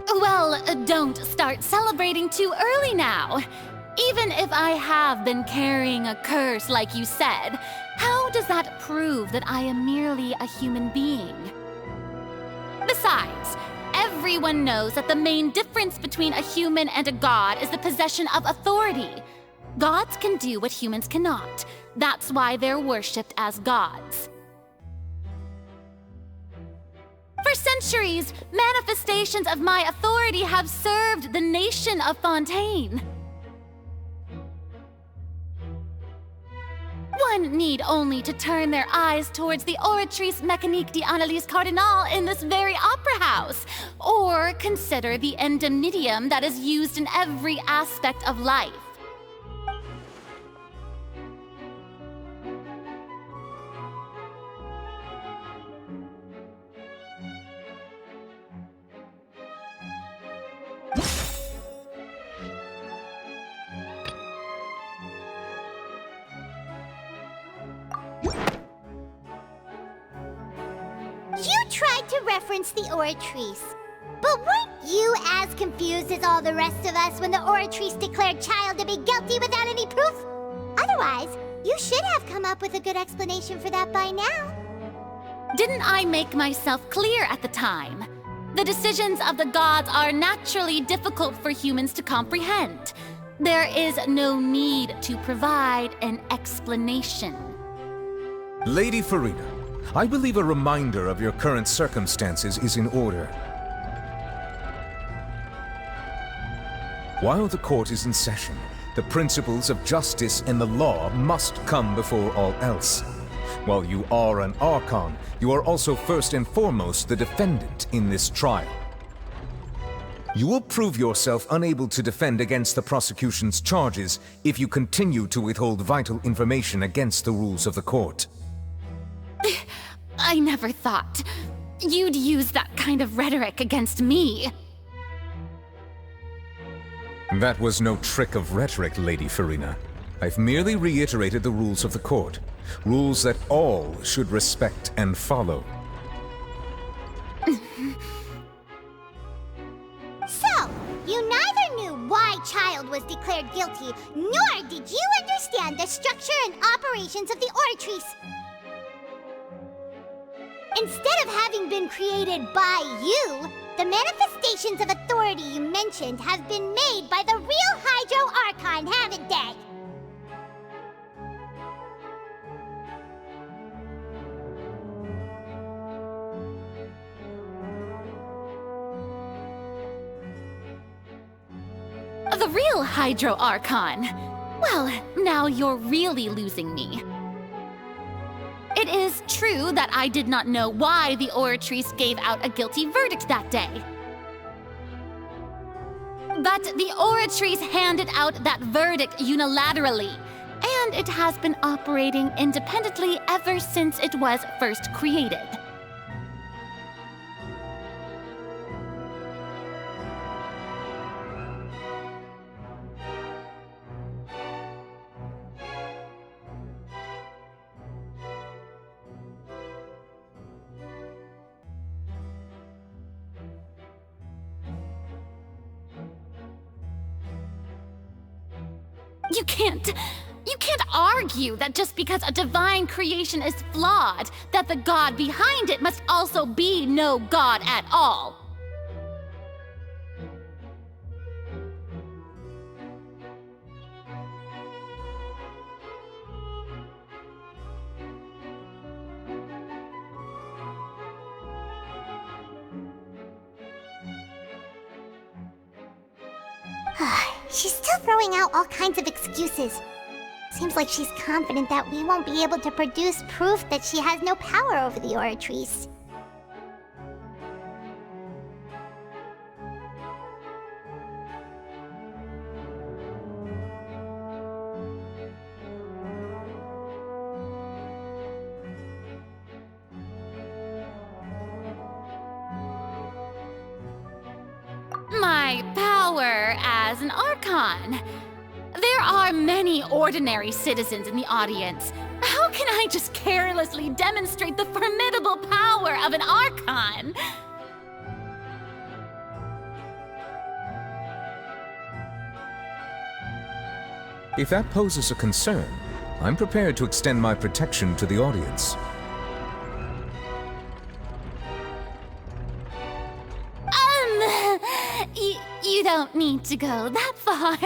Well, don't start celebrating too early now. Even if I have been carrying a curse like you said, how does that prove that I am merely a human being? Besides, everyone knows that the main difference between a human and a god is the possession of authority. Gods can do what humans cannot. That's why they're worshipped as gods. For centuries, manifestations of my authority have served the nation of Fontaine. One need only to turn their eyes towards the Oratrice Mécanique d'Analyse Cardinal in this very opera house, or consider the indemnitium that is used in every aspect of life. You tried to reference the Oratrice. But weren't you as confused as all the rest of us when the Oratrice declared Child to be guilty without any proof? Otherwise, you should have come up with a good explanation for that by now. Didn't I make myself clear at the time? The decisions of the gods are naturally difficult for humans to comprehend. There is no need to provide an explanation. Lady Farina, I believe a reminder of your current circumstances is in order. While the court is in session, the principles of justice and the law must come before all else. While you are an Archon, you are also first and foremost the defendant in this trial. You will prove yourself unable to defend against the prosecution's charges if you continue to withhold vital information against the rules of the court. I never thought you'd use that kind of rhetoric against me. That was no trick of rhetoric, Lady Farina. I've merely reiterated the rules of the court. Rules that all should respect and follow. So, you neither knew why Child was declared guilty, nor did you understand the structure and operations of the Oratrice. Instead of having been created by you, the manifestations of authority you mentioned have been made by the real Hydro Archon, haven't they? The real Hydro Archon? Well, now you're really losing me. It is true that I did not know why the Oratrice gave out a guilty verdict that day. But the Oratrice handed out that verdict unilaterally, and it has been operating independently ever since it was first created. You can't argue that just because a divine creation is flawed, that the god behind it must also be no god at all. She's still throwing out all kinds of excuses. Seems like she's confident that we won't be able to produce proof that she has no power over the Oratrice. My power as an Archon. There are many ordinary citizens in the audience. How can I just carelessly demonstrate the formidable power of an Archon? If that poses a concern, I'm prepared to extend my protection to the audience. You don't need to go that far.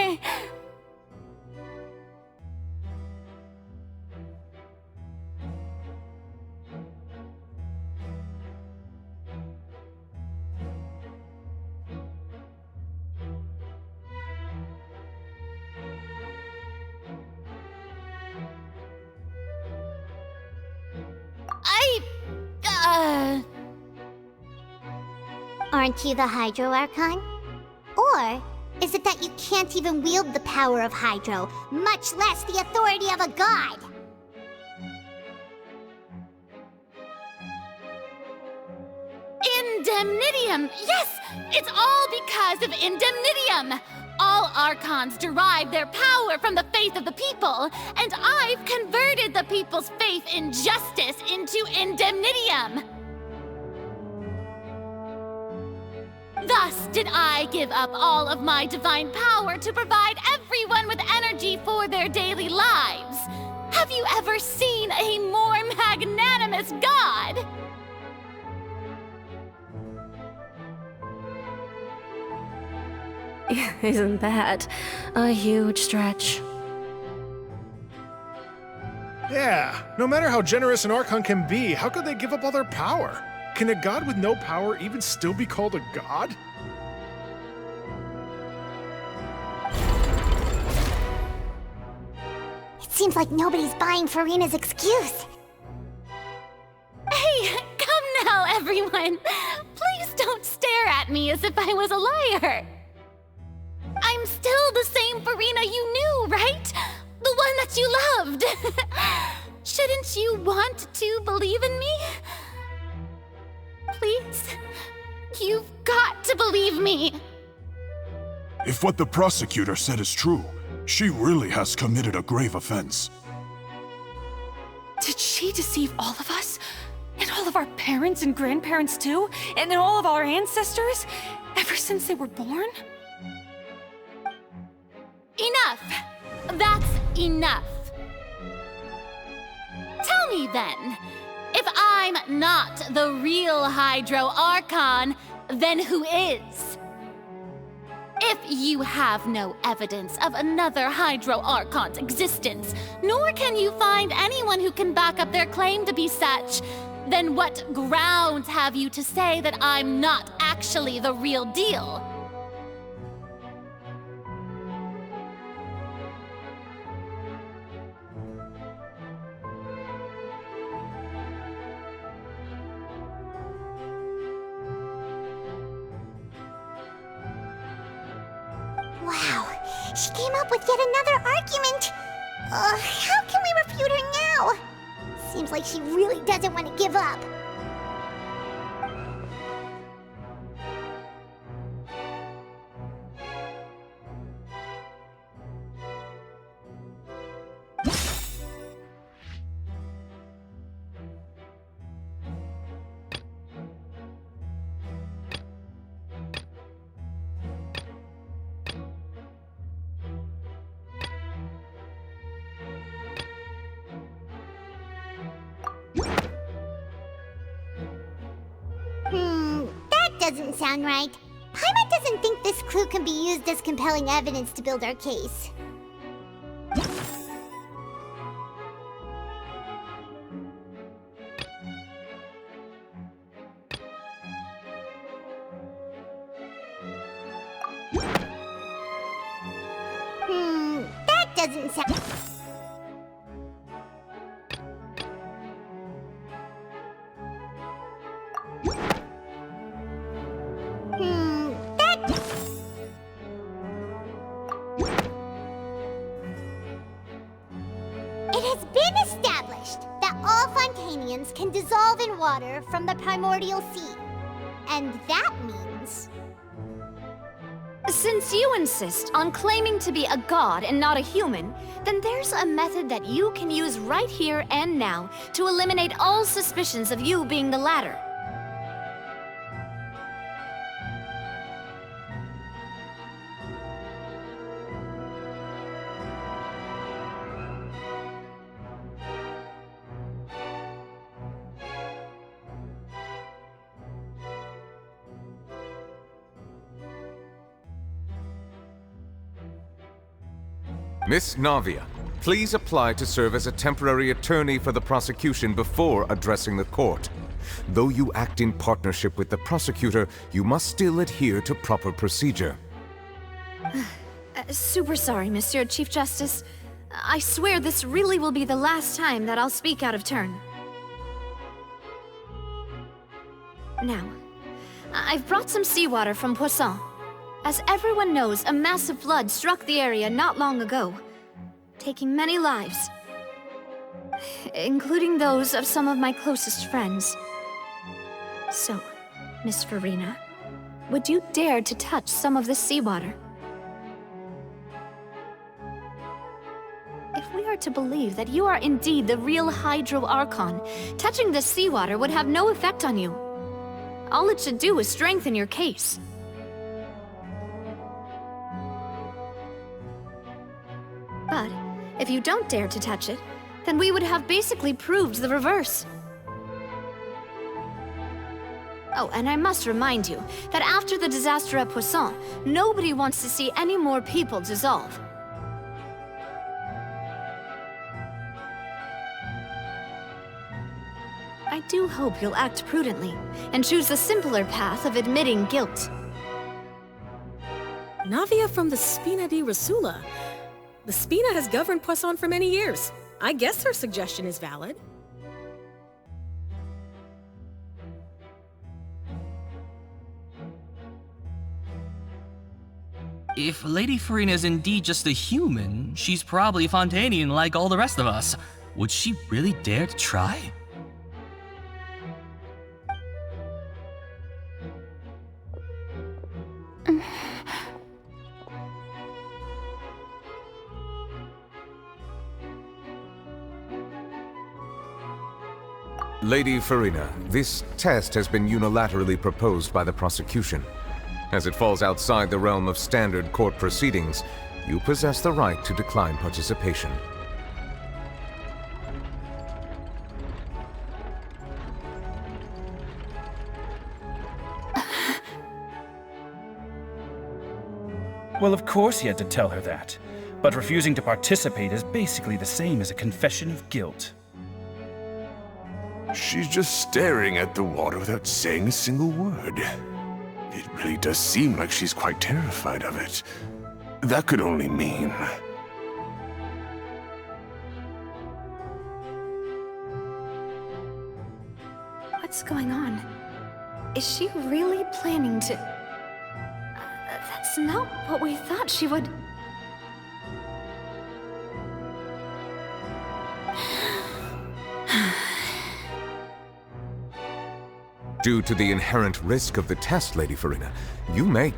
Aren't you the Hydro Archon? Or is it that you can't even wield the power of Hydro, much less the authority of a god? Indemnitium! Yes! It's all because of Indemnitium! All Archons derive their power from the faith of the people, and I've converted the people's faith in justice into Indemnitium! Thus did I give up all of my divine power to provide everyone with energy for their daily lives. Have you ever seen a more magnanimous god? Isn't that a huge stretch? Yeah, no matter how generous an Archon can be, how could they give up all their power? Can a god with no power even still be called a god? It seems like nobody's buying Furina's excuse. Hey, come now, everyone! Please don't stare at me as if I was a liar! I'm still the same Furina you knew, right? The one that you loved! Shouldn't you want to believe in me? Please? You've got to believe me! If what the prosecutor said is true, she really has committed a grave offense. Did she deceive all of us? And all of our parents and grandparents too? And all of our ancestors? Ever since they were born? Enough! That's enough! Tell me then, if I'm not the real Hydro Archon, then who is? If you have no evidence of another Hydro Archon's existence, nor can you find anyone who can back up their claim to be such, then what grounds have you to say that I'm not actually the real deal? Wow, she came up with yet another argument. How can we refute her now? Seems like she really doesn't want to give up. doesn't sound right. Paimon doesn't think this clue can be used as compelling evidence to build our case. That doesn't sound... It has been established that all Fontainians can dissolve in water from the primordial sea. And that means... Since you insist on claiming to be a god and not a human, then there's a method that you can use right here and now to eliminate all suspicions of you being the latter. Miss Navia, please apply to serve as a temporary attorney for the prosecution before addressing the court. Though you act in partnership with the prosecutor, you must still adhere to proper procedure. Super sorry, Monsieur Chief Justice. I swear this really will be the last time that I'll speak out of turn. Now, I've brought some seawater from Poisson. As everyone knows, a massive flood struck the area not long ago, taking many lives, including those of some of my closest friends. So, Miss Farina, would you dare to touch some of this seawater? If we are to believe that you are indeed the real Hydro Archon, touching this seawater would have no effect on you. All it should do is strengthen your case. But if you don't dare to touch it, then we would have basically proved the reverse. Oh, and I must remind you that after the disaster at Poisson, nobody wants to see any more people dissolve. I do hope you'll act prudently and choose the simpler path of admitting guilt. Navia from the Spina di Rasula. The Spina has governed Poisson for many years. I guess her suggestion is valid. If Lady Farina is indeed just a human, she's probably Fontainian like all the rest of us. Would she really dare to try? Lady Farina, this test has been unilaterally proposed by the prosecution. As it falls outside the realm of standard court proceedings, you possess the right to decline participation. Well, of course he had to tell her that. But refusing to participate is basically the same as a confession of guilt. She's just staring at the water without saying a single word. It really does seem like she's quite terrified of it. That could only mean... What's going on? Is she really planning to... That's not what we thought she would... Due to the inherent risk of the test, Lady Farina, you may...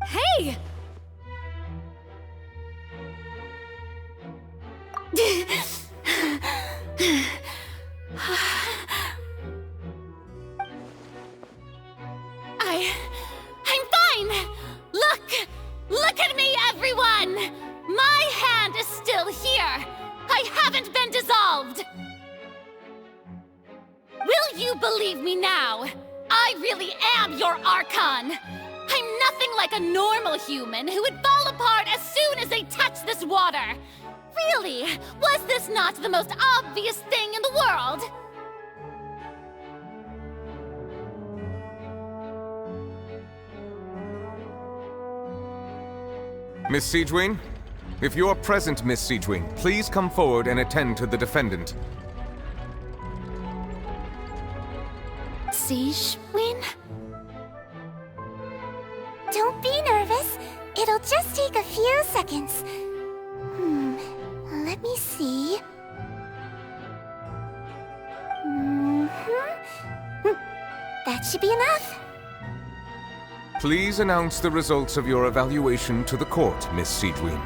Hey! I'm fine! Look! Will you believe me now? I really am your Archon! I'm nothing like a normal human who would fall apart as soon as they touch this water! Really, was this not the most obvious thing in the world? Miss Siegewing? If you are present, Miss Siegewing, please come forward and attend to the defendant. Siegewing? Don't be nervous. It'll just take a few seconds. Let me see. That should be enough. Please announce the results of your evaluation to the court, Miss Siegewing.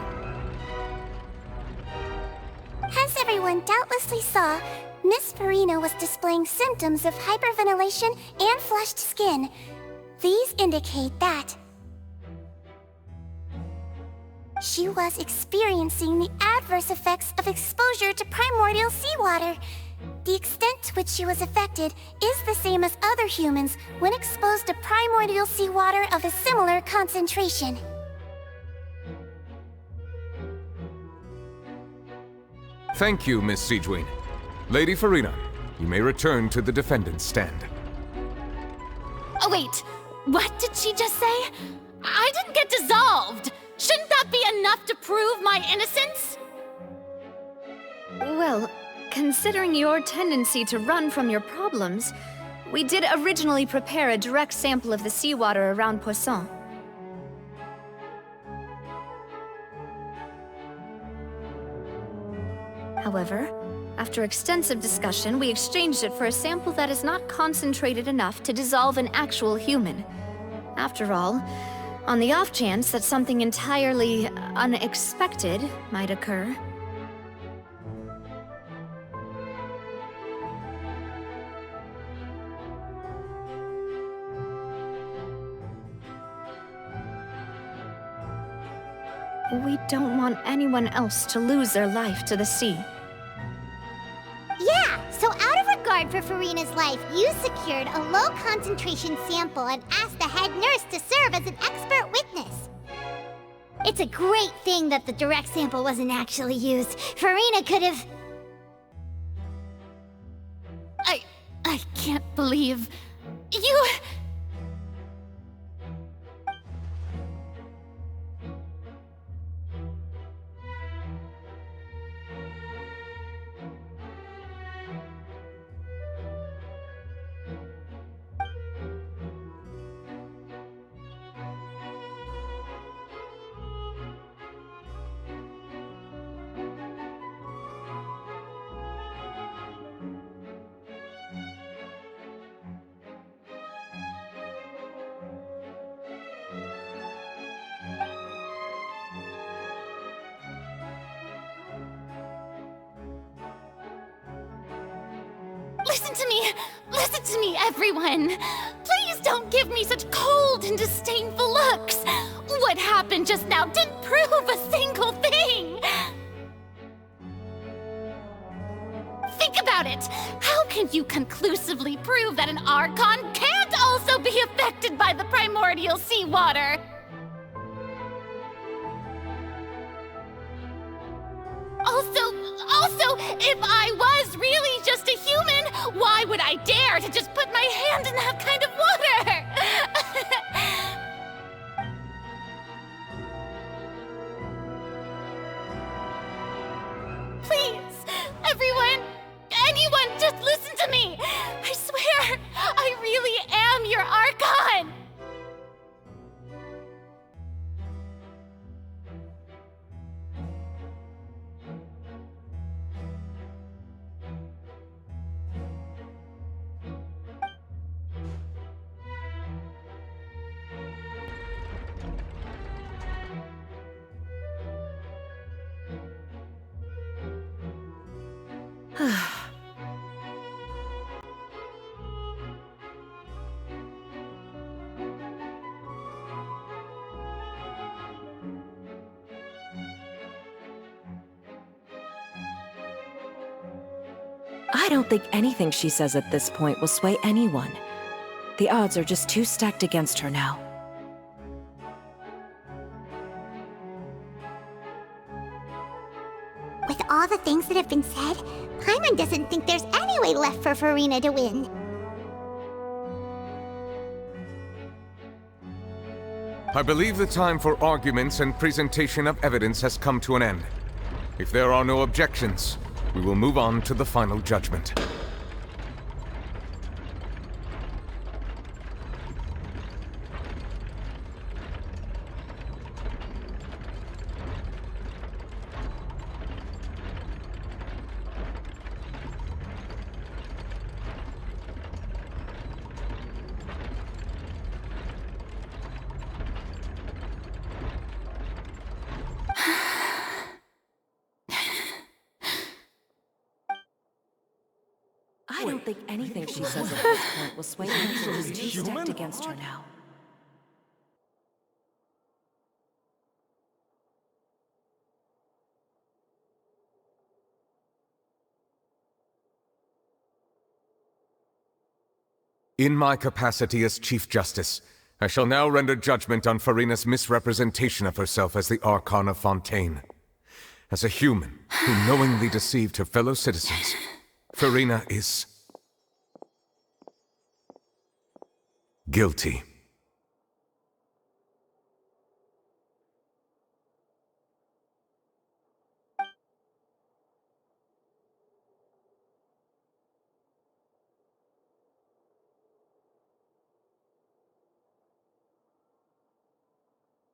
As everyone doubtlessly saw, Miss Farina was displaying symptoms of hyperventilation and flushed skin. These indicate that she was experiencing the adverse effects of exposure to primordial seawater. The extent to which she was affected is the same as other humans when exposed to primordial seawater of a similar concentration. Thank you, Miss Siegewing. Lady Farina, you may return to the defendant's stand. Oh wait, what did she just say? I didn't get dissolved! Shouldn't that be enough to prove my innocence? Well, considering your tendency to run from your problems, we did originally prepare a direct sample of the seawater around Poisson. However, after extensive discussion, we exchanged it for a sample that is not concentrated enough to dissolve an actual human. After all, on the off chance that something entirely unexpected might occur. We don't want anyone else to lose their life to the sea. Yeah, so out of regard for Farina's life, you secured a low-concentration sample and asked the head nurse to serve as an expert witness. It's a great thing that the direct sample wasn't actually used. Farina could have... I can't believe... You... Listen to me, everyone! Please don't give me such cold and disdainful looks! What happened just now didn't prove a single thing! Think about it! How can you conclusively prove that an Archon can't also be affected by the primordial seawater? Also, if I was really just a human, why would I dare to just put my hand in that kind of water? Please, everyone, anyone, just listen to me! I swear, I really am your Archon! I don't think anything she says at this point will sway anyone. The odds are just too stacked against her now. With all the things that have been said, Paimon doesn't think there's any way left for Furina to win. I believe the time for arguments and presentation of evidence has come to an end. If there are no objections, we will move on to the final judgment. I don't think anything she says at this point will sway anyone. She's too stacked against her now. In my capacity as Chief Justice, I shall now render judgment on Furina's misrepresentation of herself as the Archon of Fontaine. As a human who knowingly deceived her fellow citizens, Furina is guilty.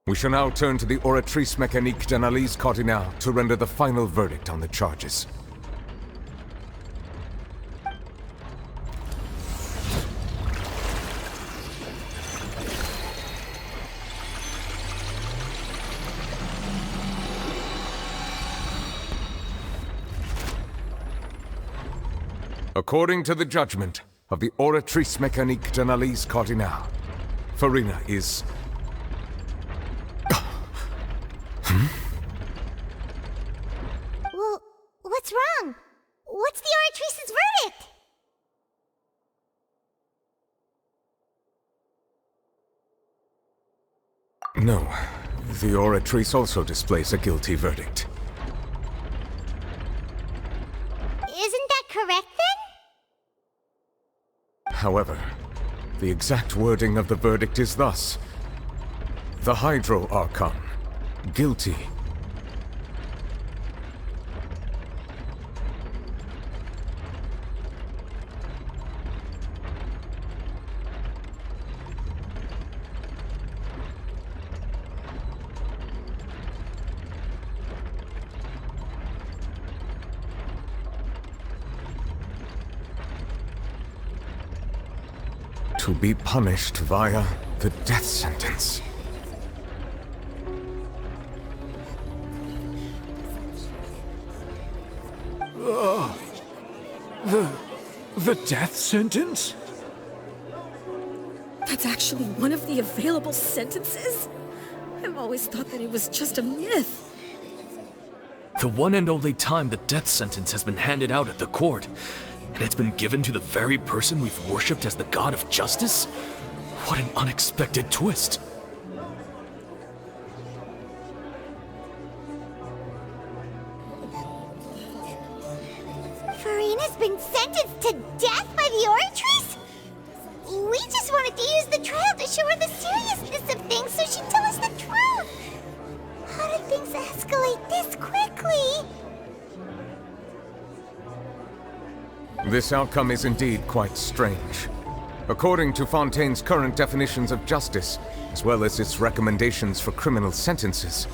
We shall now turn to the Oratrice Mécanique d'Analyse Cardinale to render the final verdict on the charges. According to the judgment of the Oratrice Mécanique d'Analyse Cardinale, Furina is... Well, what's wrong? What's the Oratrice's verdict? No, the Oratrice also displays a guilty verdict. Isn't that correct then? However, the exact wording of the verdict is thus: the Hydro Archon, guilty. To be punished via the death sentence. The death sentence? That's actually one of the available sentences? I've always thought that it was just a myth. The one and only time the death sentence has been handed out at the court, and it's been given to the very person we've worshipped as the god of justice? What an unexpected twist. Furina's been sentenced to death by the Oratrice? We just wanted to use the trial to show her the seriousness of things so she'd tell us the truth. How did things escalate this quickly? This outcome is indeed quite strange. According to Fontaine's current definitions of justice, as well as its recommendations for criminal sentences,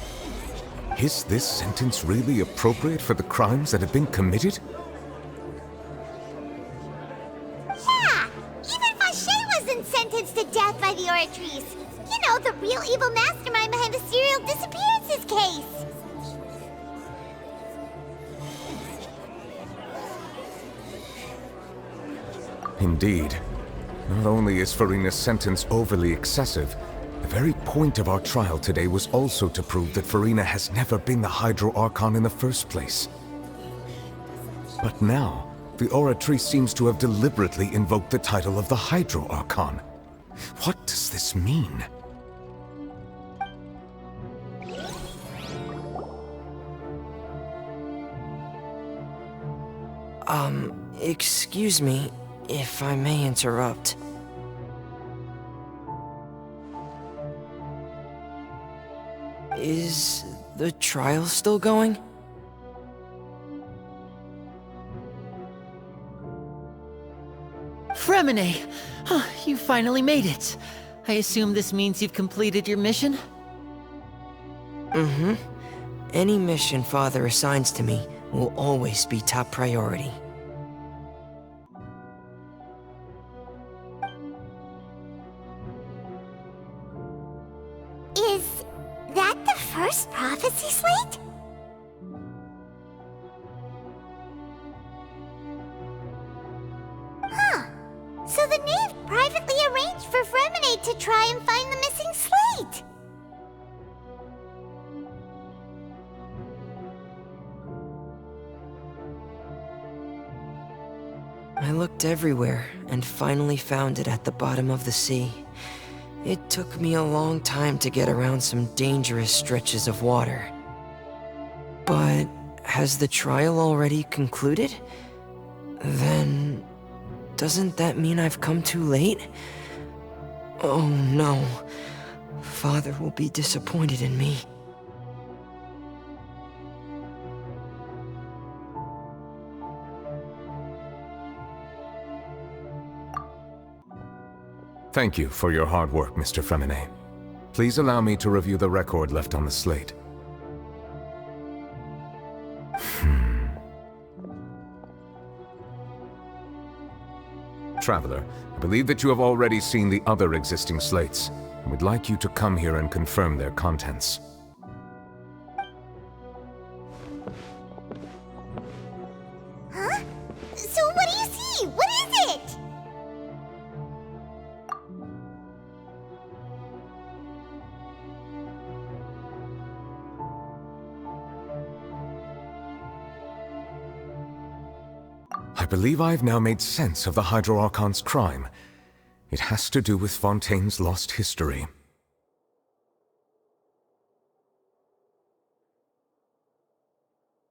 is this sentence really appropriate for the crimes that have been committed? Yeah! Even Fauché wasn't sentenced to death by the Oratrice. You know, the real evil mastermind behind the serial disappearances case. Indeed. Not only is Furina's sentence overly excessive, the very point of our trial today was also to prove that Furina has never been the Hydro Archon in the first place. But now, The Oratory seems to have deliberately invoked the title of the Hydro Archon. What does this mean? Excuse me, if I may interrupt. Is the trial still going? Fremine! Huh, you finally made it. I assume this means you've completed your mission? Mm-hmm. Any mission Father assigns to me will always be top priority. Is that the first prophecy slate? Huh. So the knave privately arranged for Fremine to try and find the missing slate. I looked everywhere and finally found it at the bottom of the sea. It took me a long time to get around some dangerous stretches of water. But has the trial already concluded? Then doesn't that mean I've come too late? Oh no. Father will be disappointed in me. Thank you for your hard work, Mr. Fremine. Please allow me to review the record left on the slate. Traveler, I believe that you have already seen the other existing slates, and would like you to come here and confirm their contents. Huh? So what do you see? What is it? I believe I've now made sense of the Hydro Archon's crime. It has to do with Fontaine's lost history.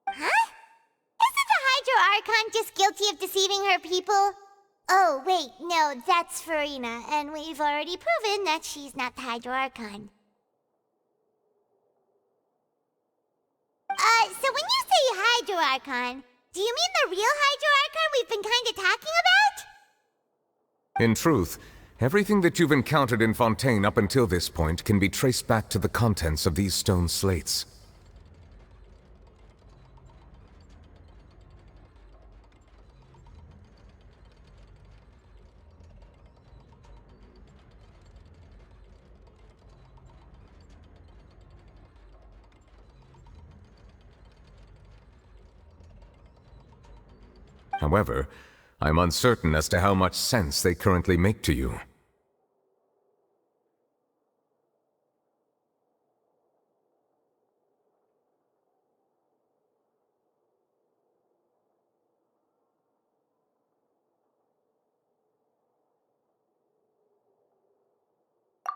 Huh? Isn't the Hydro Archon just guilty of deceiving her people? Oh, wait, no, that's Farina, and we've already proven that she's not the Hydro Archon. So when you say Hydro Archon, do you mean the real Hydro Archon we've been kinda talking about? In truth, everything that you've encountered in Fontaine up until this point can be traced back to the contents of these stone slates. However, I'm uncertain as to how much sense they currently make to you.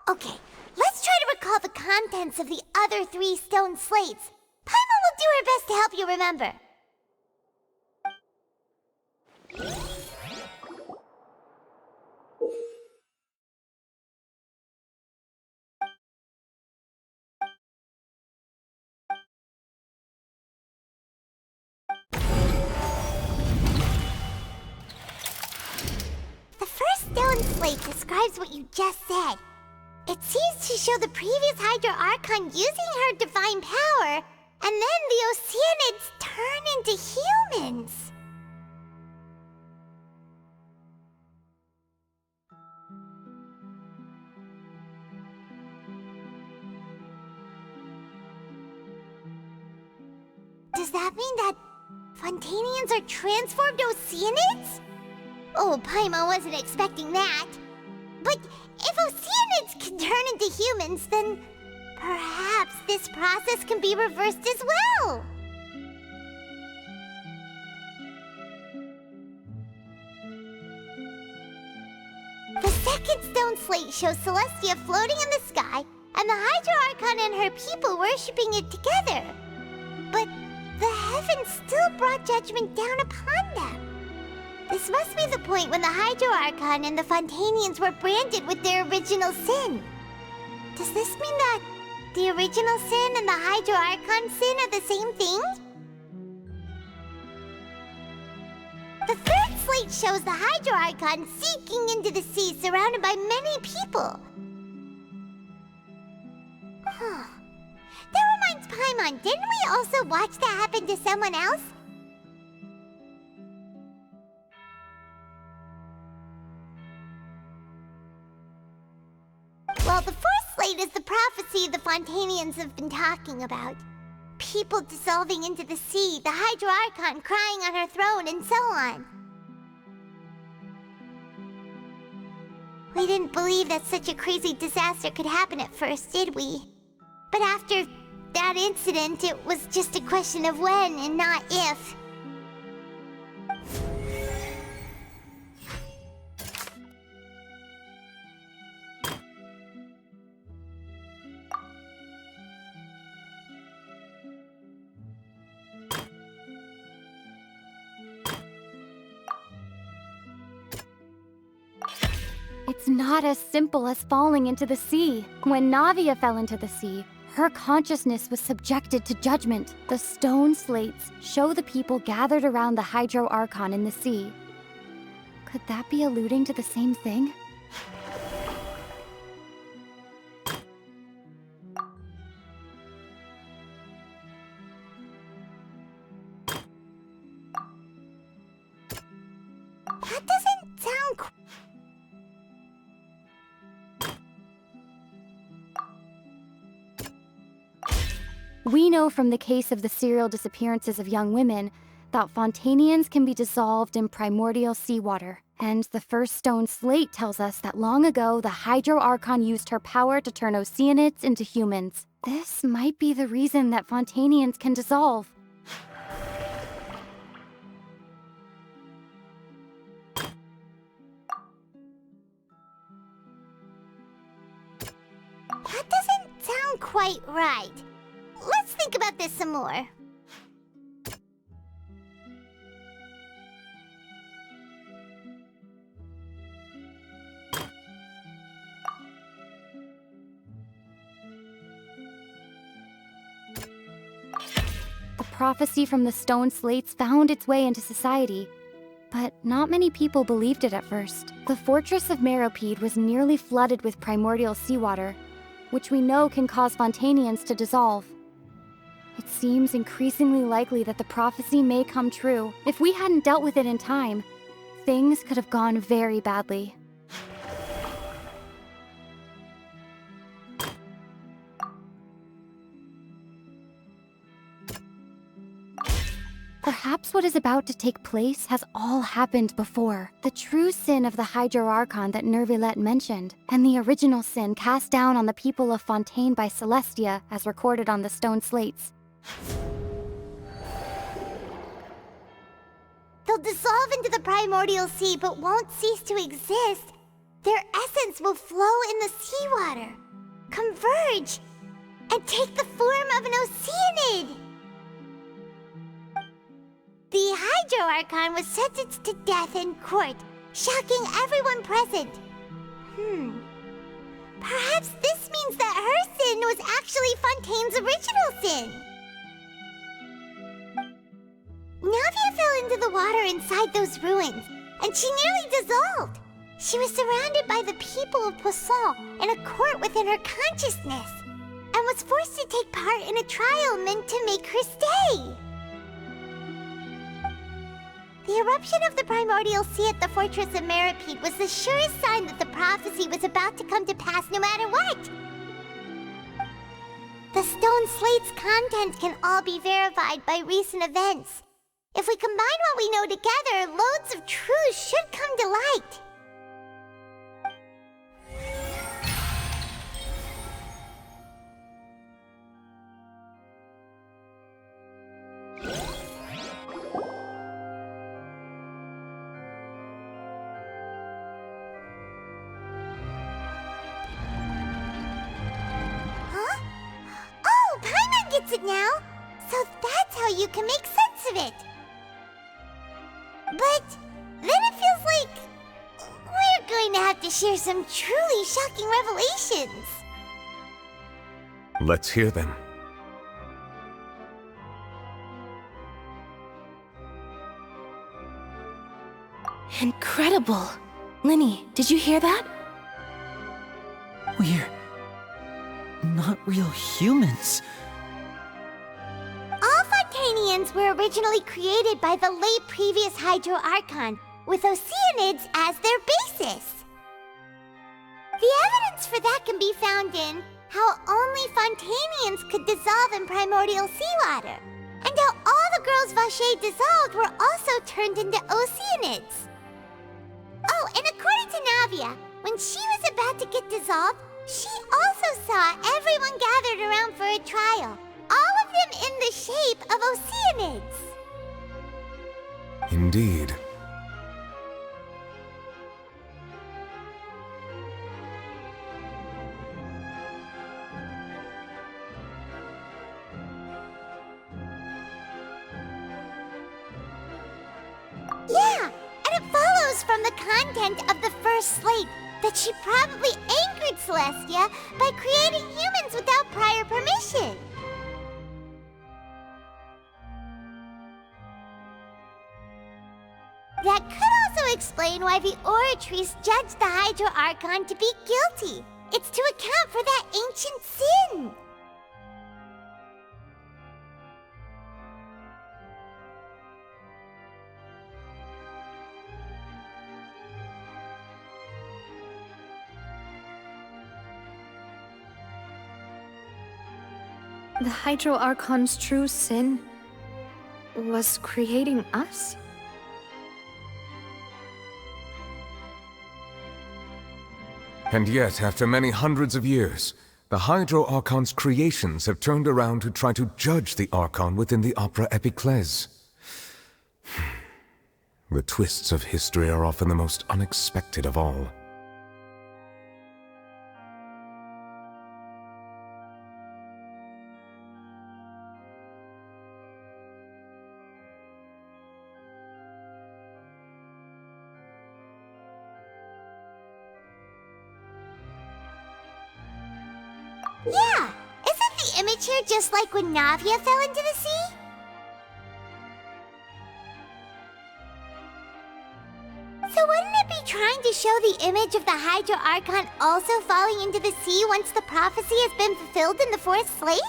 Okay, let's try to recall the contents of the other 3 stone slates. Paimon will do her best to help you remember. The first stone slate describes what you just said. It seems to show the previous Hydro Archon using her divine power, and then the Oceanids turn into humans. Does that mean that Fontainians are transformed Oceanids? Oh, Paimon wasn't expecting that. But if Oceanids can turn into humans, then perhaps this process can be reversed as well. second stone slate shows Celestia floating in the sky, and the Hydro Archon and her people worshipping it together. But the heavens still brought judgment down upon them. This must be the point when the Hydro Archon and the Fontainians were branded with their original sin. Does this mean that the original sin and the Hydro Archon sin are the same thing? The third slate shows the Hydro Archon sinking into the sea surrounded by many people. That reminds Paimon, didn't we also watch that happen to someone else? Well, the fourth slate is the prophecy the Fontainians have been talking about. People dissolving into the sea, the Hydro Archon crying on her throne, and so on. We didn't believe that such a crazy disaster could happen at first, did we? But after that incident, it was just a question of when and not if. It's not as simple as falling into the sea. When Navia fell into the sea, her consciousness was subjected to judgment. The stone slates show the people gathered around the Hydro Archon in the sea. Could that be alluding to the same thing? That doesn't sound We know from the case of the serial disappearances of young women that Fontainians can be dissolved in primordial seawater. And the first stone slate tells us that long ago, the Hydro Archon used her power to turn Oceanids into humans. This might be the reason that Fontainians can dissolve. That doesn't sound quite right. Let's think about this some more. The prophecy from the stone slates found its way into society, but not many people believed it at first. The fortress of Meropide was nearly flooded with primordial seawater, which we know can cause Fontainians to dissolve. It seems increasingly likely that the prophecy may come true. If we hadn't dealt with it in time, things could have gone very badly. Perhaps what is about to take place has all happened before. The true sin of the Hydro Archon that Nervilette mentioned, and the original sin cast down on the people of Fontaine by Celestia, as recorded on the stone slates. They'll dissolve into the primordial sea but won't cease to exist. Their essence will flow in the seawater, converge, and take the form of an Oceanid. The Hydro Archon was sentenced to death in court, shocking everyone present. Perhaps this means that her sin was actually Fontaine's original sin. Navia fell into the water inside those ruins, and she nearly dissolved. She was surrounded by the people of Poisson in a court within her consciousness, and was forced to take part in a trial meant to make her stay. The eruption of the primordial sea at the fortress of Meropide was the surest sign that the prophecy was about to come to pass no matter what. The stone slate's contents can all be verified by recent events. If we combine what we know together, loads of truths should come to light. it now? So that's how you can make sense of it. But then it feels like we're going to have to share some truly shocking revelations. Let's hear them. Incredible. Linny, did you hear that? We're not real humans. All Fontainians were originally created by the late previous Hydro Archon, with Oceanids as their basis. The evidence for that can be found in how only Fontainians could dissolve in primordial seawater, and how all the girls Vacher dissolved were also turned into Oceanids. Oh, and according to Navia, when she was about to get dissolved, she also saw everyone gathered around for a trial, all of them in the shape of Oceanids. Indeed. Yeah, and it follows from the content of the first slate that she probably angered Celestia by creating humans without prior permission. That could also explain why the Oratrice judged the Hydro Archon to be guilty. It's to account for that ancient sin. The Hydro Archon's true sin was creating us? And yet, after many hundreds of years, the Hydro Archon's creations have turned around to try to judge the Archon within the Opera Epiclese. The twists of history are often the most unexpected of all. Yeah, isn't the image here just like when Navia fell into the sea? So wouldn't it be trying to show the image of the Hydro Archon also falling into the sea once the prophecy has been fulfilled in the fourth slate?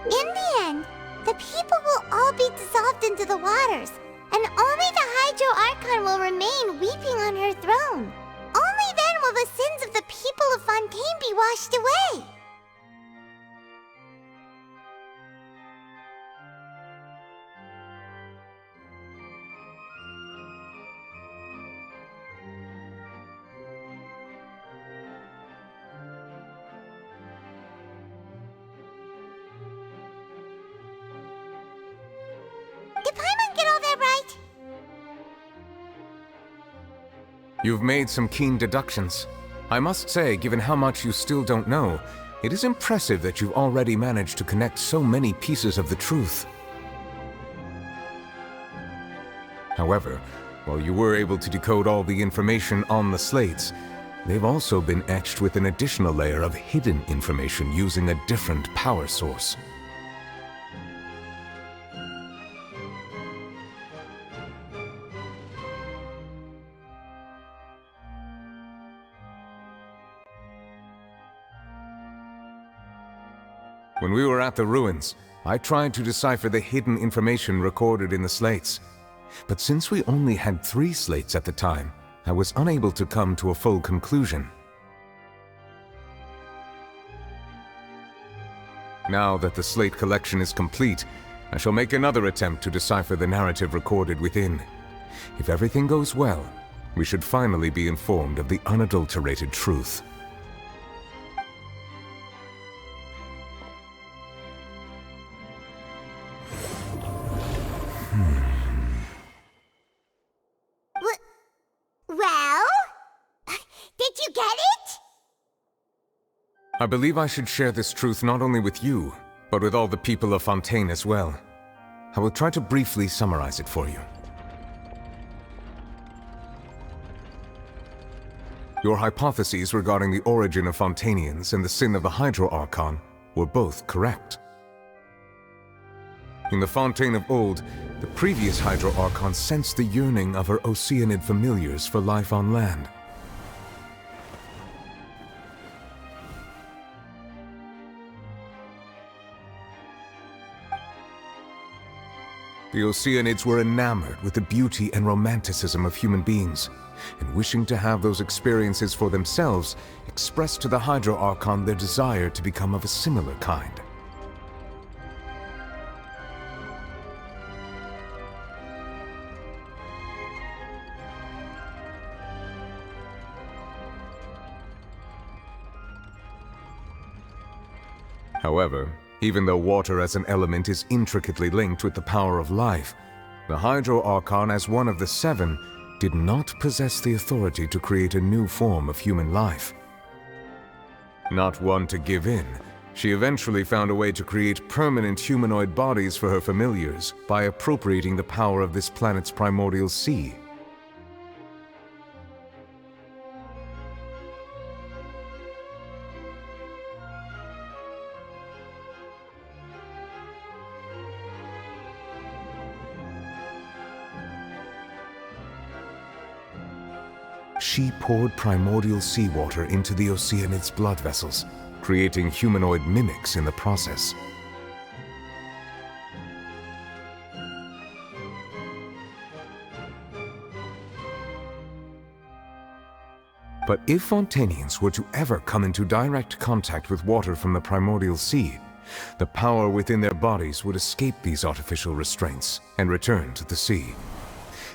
In the end, the people will all be dissolved into the waters, and only the Hydro Archon will remain weeping on her throne. Only then will the sins of the people of Fontaine be washed away. Did Paimon get all that right? You've made some keen deductions. I must say, given how much you still don't know, it is impressive that you've already managed to connect so many pieces of the truth. However, while you were able to decode all the information on the slates, they've also been etched with an additional layer of hidden information using a different power source. When we were at the ruins, I tried to decipher the hidden information recorded in the slates. But since we only had 3 slates at the time, I was unable to come to a full conclusion. Now that the slate collection is complete, I shall make another attempt to decipher the narrative recorded within. If everything goes well, we should finally be informed of the unadulterated truth. I believe I should share this truth not only with you, but with all the people of Fontaine as well. I will try to briefly summarize it for you. Your hypotheses regarding the origin of Fontainians and the sin of the Hydro Archon were both correct. In the Fontaine of old, the previous Hydro Archon sensed the yearning of her Oceanid familiars for life on land. The Oceanids were enamored with the beauty and romanticism of human beings, and wishing to have those experiences for themselves, expressed to the Hydro Archon their desire to become of a similar kind. However, even though water as an element is intricately linked with the power of life, the Hydro Archon, as one of the seven, did not possess the authority to create a new form of human life. Not one to give in, she eventually found a way to create permanent humanoid bodies for her familiars by appropriating the power of this planet's primordial sea. She poured primordial seawater into the Oceanid's blood vessels, creating humanoid mimics in the process. But if Fontainians were to ever come into direct contact with water from the primordial sea, the power within their bodies would escape these artificial restraints and return to the sea.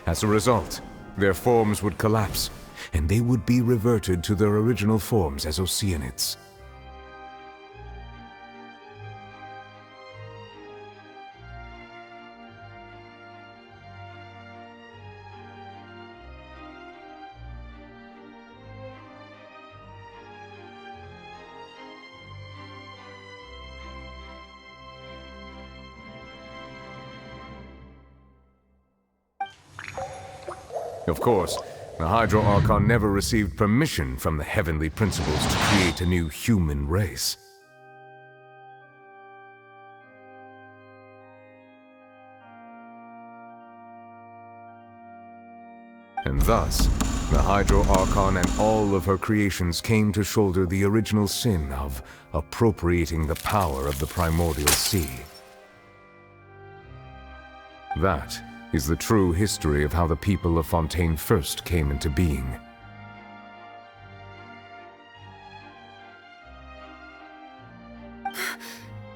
As a result, their forms would collapse, and they would be reverted to their original forms as Oceanids. Of course, the Hydro Archon never received permission from the heavenly principles to create a new human race. And thus, the Hydro Archon and all of her creations came to shoulder the original sin of appropriating the power of the primordial sea. That is the true history of how the people of Fontaine first came into being.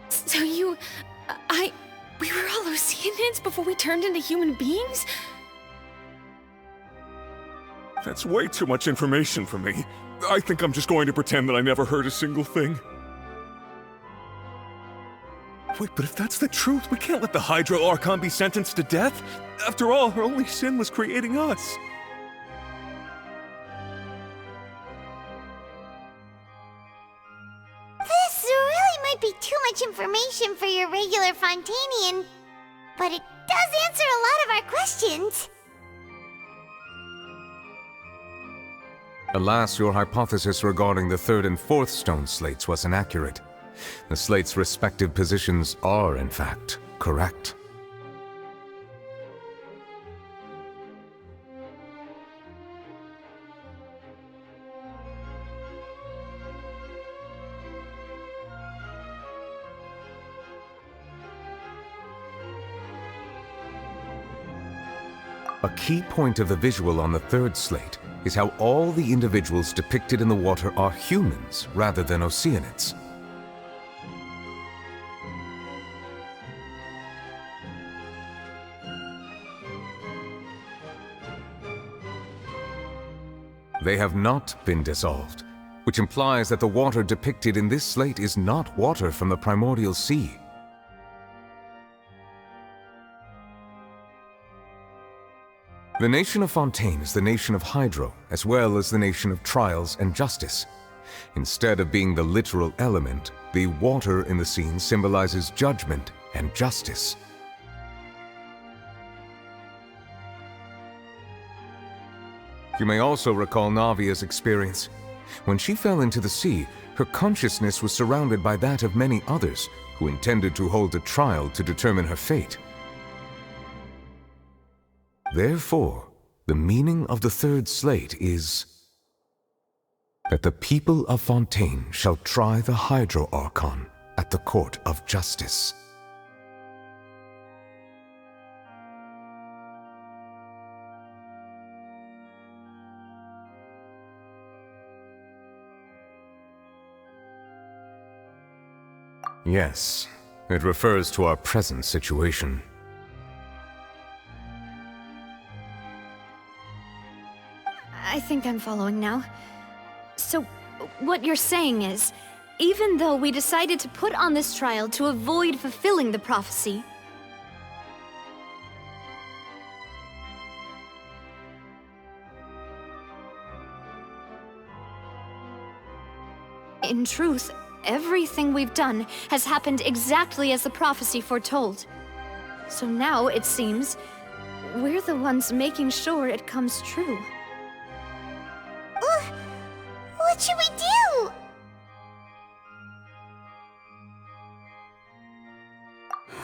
So we were all Oceanids before we turned into human beings? That's way too much information for me. I think I'm just going to pretend that I never heard a single thing. Wait, but if that's the truth, we can't let the Hydro Archon be sentenced to death. After all, her only sin was creating us. This really might be too much information for your regular Fontainian, but it does answer a lot of our questions. Alas, your hypothesis regarding the third and fourth stone slates was inaccurate. The slates' respective positions are, in fact, correct. A key point of the visual on the third slate is how all the individuals depicted in the water are humans rather than Oceanids. They have not been dissolved, which implies that the water depicted in this slate is not water from the primordial sea. The nation of Fontaine is the nation of Hydro, as well as the nation of trials and justice. Instead of being the literal element, the water in the scene symbolizes judgment and justice. You may also recall Navia's experience. When she fell into the sea, her consciousness was surrounded by that of many others who intended to hold a trial to determine her fate. Therefore, the meaning of the third slate is that the people of Fontaine shall try the Hydro Archon at the court of justice. Yes, it refers to our present situation. I think I'm following now. So, what you're saying is, even though we decided to put on this trial to avoid fulfilling the prophecy, in truth, everything we've done has happened exactly as the prophecy foretold. So now, it seems, we're the ones making sure it comes true. What should we do?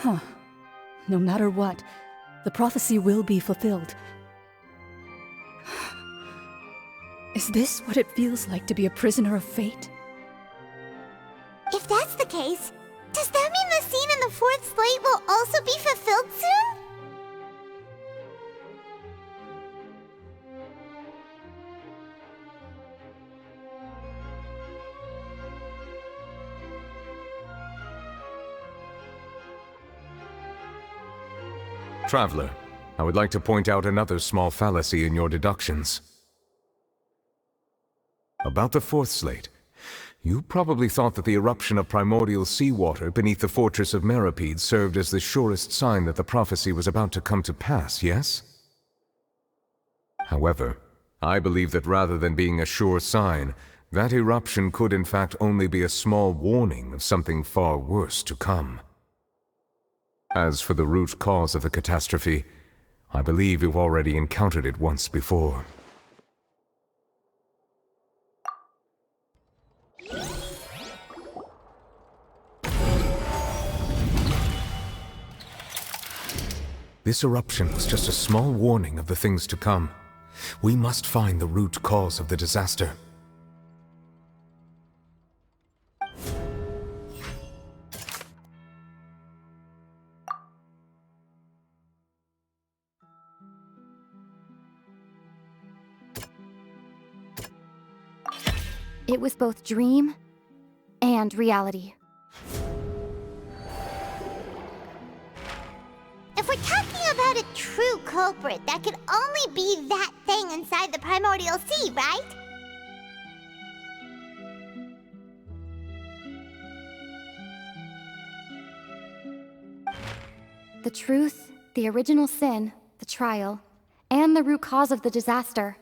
Huh. No matter what, the prophecy will be fulfilled. Is this what it feels like to be a prisoner of fate? If that's the case, does that mean the scene in the fourth slate will also be fulfilled soon? Traveler, I would like to point out another small fallacy in your deductions. About the fourth slate, you probably thought that the eruption of primordial seawater beneath the fortress of Meropide served as the surest sign that the prophecy was about to come to pass, yes? However, I believe that rather than being a sure sign, that eruption could in fact only be a small warning of something far worse to come. As for the root cause of the catastrophe, I believe you've already encountered it once before. This eruption was just a small warning of the things to come. We must find the root cause of the disaster. It was both dream and reality. If we're talking about a true culprit, that could only be that thing inside the primordial sea, right? The truth, the original sin, the trial, and the root cause of the disaster.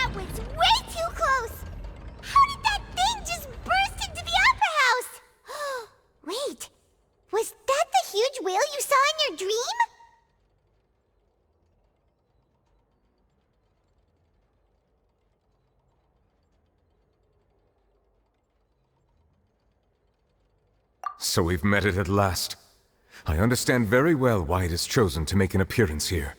That was way too close! How did that thing just burst into the Opera House? Wait, was that the huge whale you saw in your dream? So we've met it at last. I understand very well why it has chosen to make an appearance here.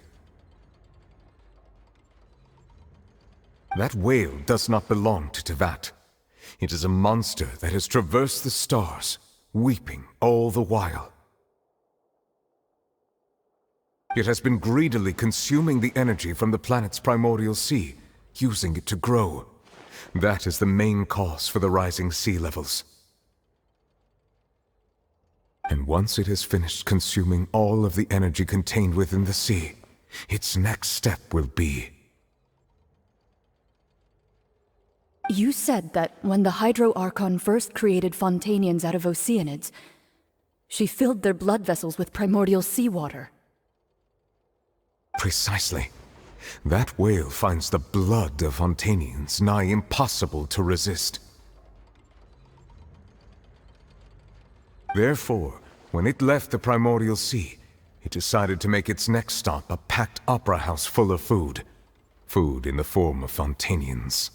That whale does not belong to Tevat. It is a monster that has traversed the stars, weeping all the while. It has been greedily consuming the energy from the planet's primordial sea, using it to grow. That is the main cause for the rising sea levels. And once it has finished consuming all of the energy contained within the sea, its next step will be... You said that when the Hydro Archon first created Fontainians out of Oceanids, she filled their blood vessels with primordial seawater. Precisely. That whale finds the blood of Fontainians nigh impossible to resist. Therefore, when it left the primordial sea, it decided to make its next stop a packed opera house full of food. Food in the form of Fontainians.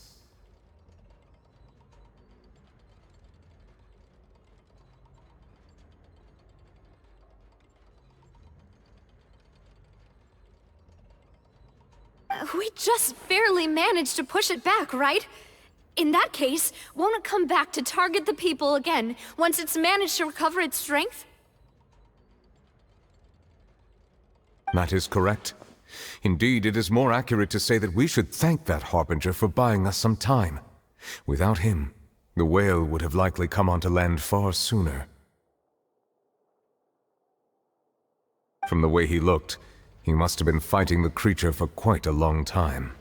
We just barely managed to push it back, right? In that case, won't it come back to target the people again once it's managed to recover its strength? That is correct. Indeed, it is more accurate to say that we should thank that Harbinger for buying us some time. Without him, the whale would have likely come onto land far sooner. From the way he looked, he must have been fighting the creature for quite a long time.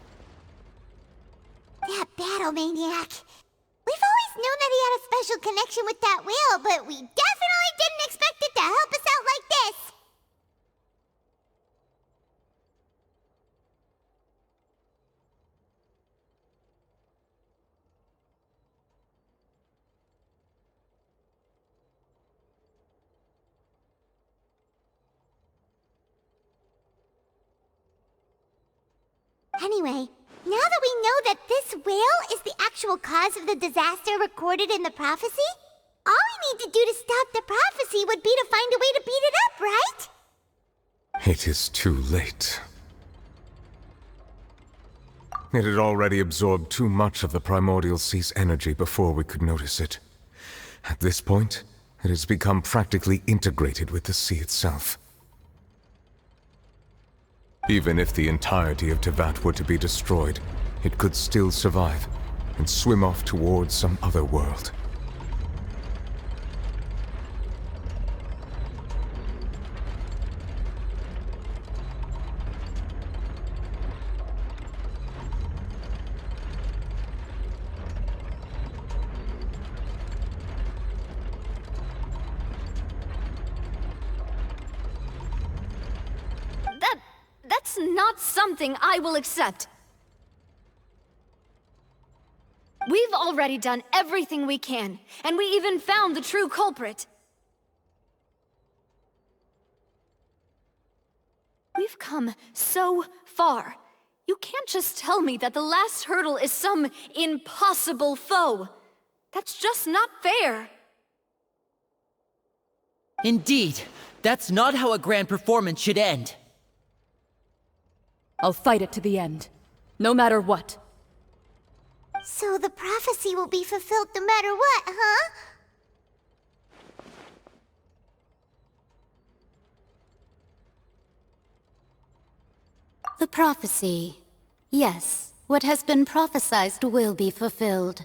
That battle maniac. We've always known that he had a special connection with that whale, but we definitely didn't expect it to help us out like this. Anyway, now that we know that this whale is the actual cause of the disaster recorded in the prophecy, all we need to do to stop the prophecy would be to find a way to beat it up, right? It is too late. It had already absorbed too much of the primordial sea's energy before we could notice it. At this point, it has become practically integrated with the sea itself. Even if the entirety of Tevat were to be destroyed, it could still survive and swim off towards some other world. That's not something I will accept. We've already done everything we can, and we even found the true culprit. We've come so far. You can't just tell me that the last hurdle is some impossible foe. That's just not fair. Indeed, that's not how a grand performance should end. I'll fight it to the end, no matter what. So the prophecy will be fulfilled no matter what, huh? The prophecy. Yes, what has been prophesied will be fulfilled.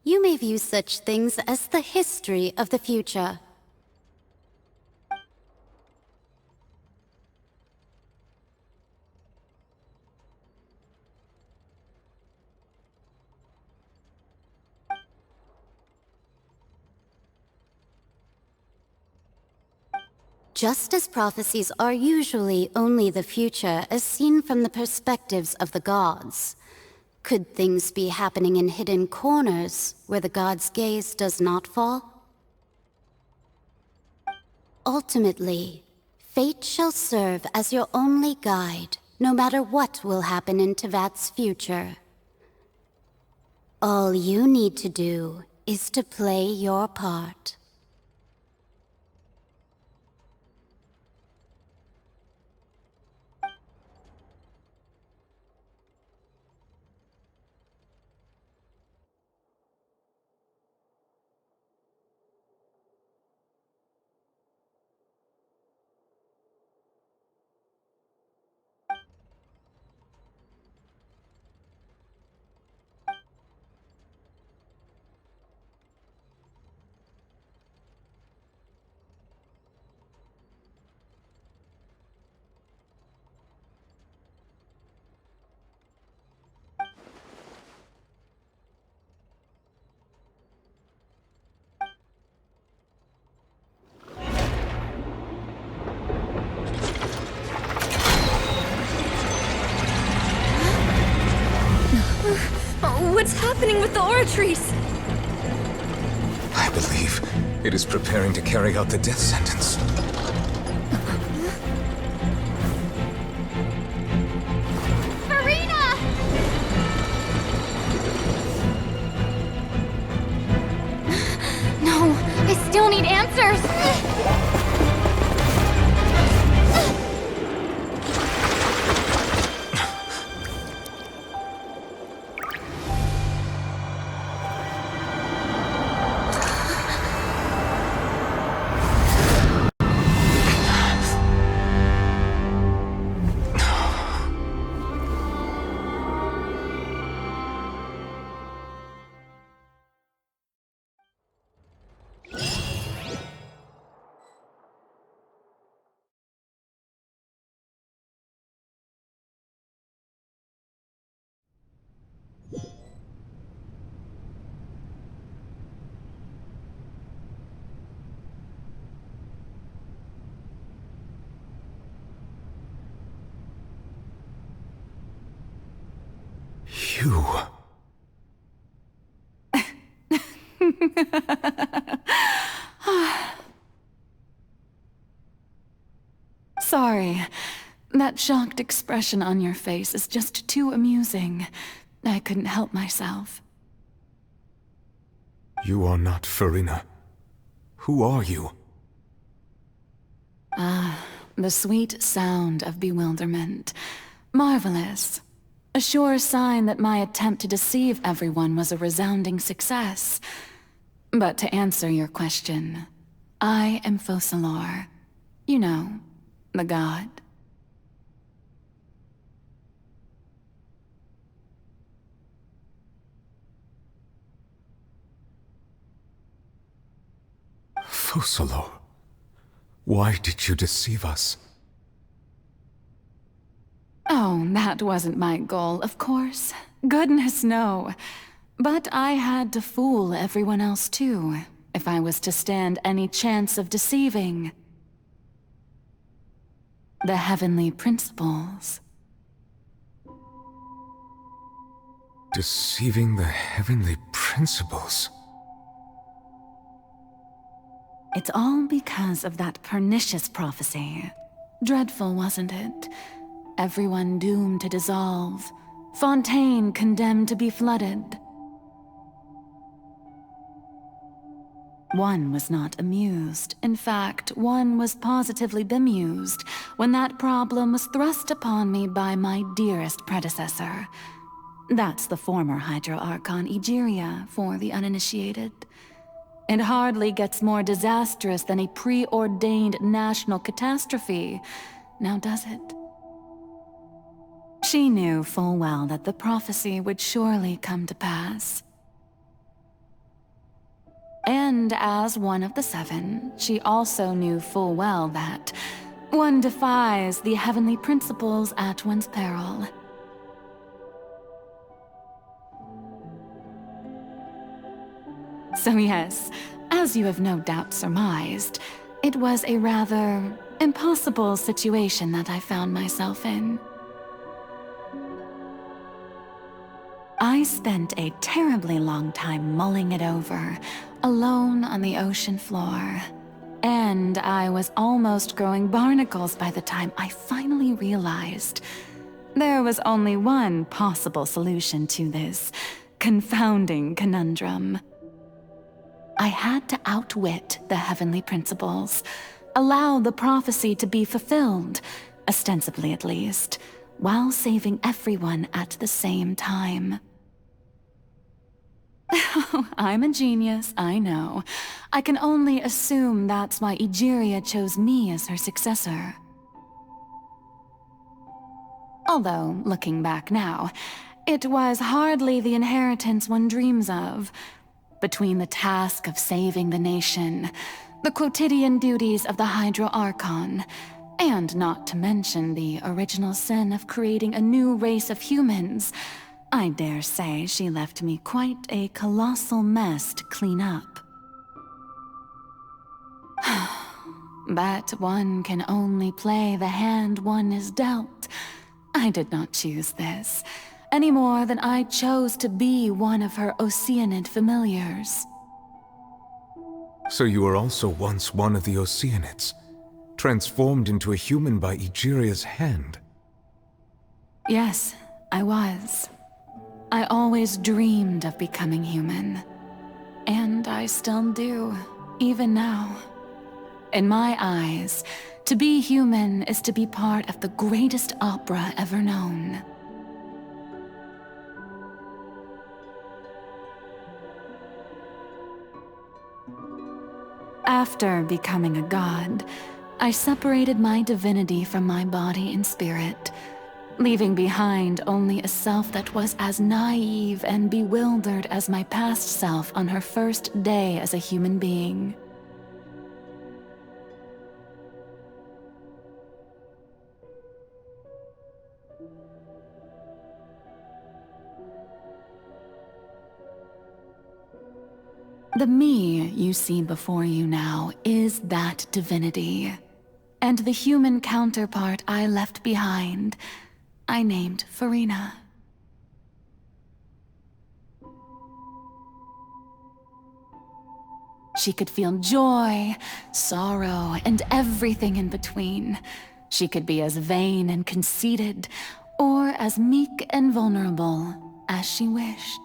You may view such things as the history of the future. Just as prophecies are usually only the future as seen from the perspectives of the gods, Could things be happening in hidden corners where the god's gaze does not fall? Ultimately, fate shall serve as your only guide, no matter what will happen in Tevat's future. All you need to do is to play your part. What's happening with the oratories? I believe it is preparing to carry out the death sentence. Furina! No, I still need answers. You... Sorry. That shocked expression on your face is just too amusing. I couldn't help myself. You are not Furina. Who are you? The sweet sound of bewilderment. Marvelous. A sure sign that my attempt to deceive everyone was a resounding success. But to answer your question, I am Focalor. You know, the god. Focalor, why did you deceive us? Oh, that wasn't my goal, of course. Goodness, no. But I had to fool everyone else too, if I was to stand any chance of deceiving the heavenly principles. Deceiving the heavenly principles? It's all because of that pernicious prophecy. Dreadful, wasn't it? Everyone doomed to dissolve. Fontaine condemned to be flooded. One was not amused. In fact, one was positively bemused when that problem was thrust upon me by my dearest predecessor. That's the former Hydro Archon Egeria, for the uninitiated. It hardly gets more disastrous than a preordained national catastrophe, now does it? She knew full well that the prophecy would surely come to pass. And as one of the seven, she also knew full well that one defies the heavenly principles at one's peril. So yes, as you have no doubt surmised, it was a rather impossible situation that I found myself in. I spent a terribly long time mulling it over, alone on the ocean floor. And I was almost growing barnacles by the time I finally realized there was only one possible solution to this confounding conundrum. I had to outwit the heavenly principles, allow the prophecy to be fulfilled, ostensibly at least, while saving everyone at the same time. I'm a genius, I know. I can only assume that's why Egeria chose me as her successor. Although, looking back now, it was hardly the inheritance one dreams of. Between the task of saving the nation, the quotidian duties of the Hydro Archon, and not to mention the original sin of creating a new race of humans, I dare say she left me quite a colossal mess to clean up. But one can only play the hand one is dealt. I did not choose this, any more than I chose to be one of her Oceanid familiars. So you were also once one of the Oceanids, transformed into a human by Egeria's hand. Yes, I was. I always dreamed of becoming human. And I still do, even now. In my eyes, to be human is to be part of the greatest opera ever known. After becoming a god, I separated my divinity from my body and spirit, leaving behind only a self that was as naive and bewildered as my past self on her first day as a human being. The me you see before you now is that divinity, and the human counterpart I left behind, I named Furina. She could feel joy, sorrow, and everything in between. She could be as vain and conceited, or as meek and vulnerable as she wished.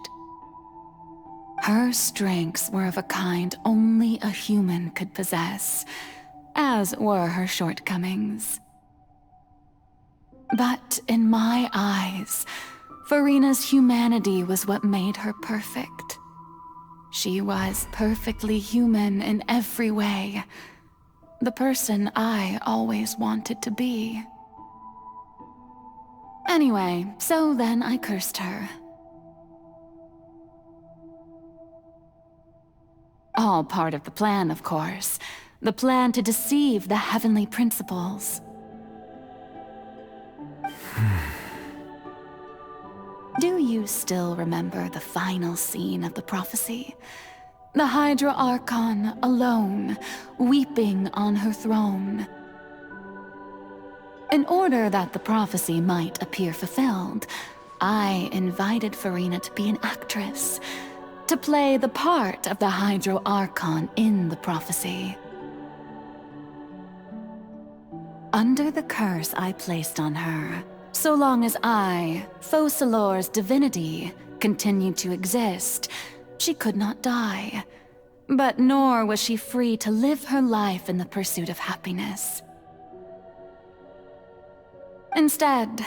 Her strengths were of a kind only a human could possess, as were her shortcomings. But in my eyes, Furina's humanity was what made her perfect. She was perfectly human in every way, the person I always wanted to be. Anyway, so then I cursed her. All part of the plan, of course. The plan to deceive the heavenly principles. Do you still remember the final scene of the prophecy? The Hydra Archon alone, weeping on her throne. In order that the prophecy might appear fulfilled, I invited Furina to be an actress, to play the part of the Hydro Archon in the prophecy. Under the curse I placed on her, so long as I, Focalor's divinity, continued to exist, she could not die. But nor was she free to live her life in the pursuit of happiness. Instead,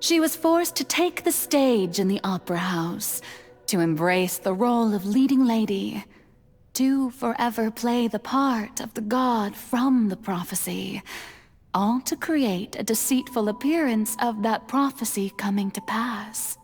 she was forced to take the stage in the opera house, to embrace the role of leading lady, to forever play the part of the god from the prophecy, all to create a deceitful appearance of that prophecy coming to pass.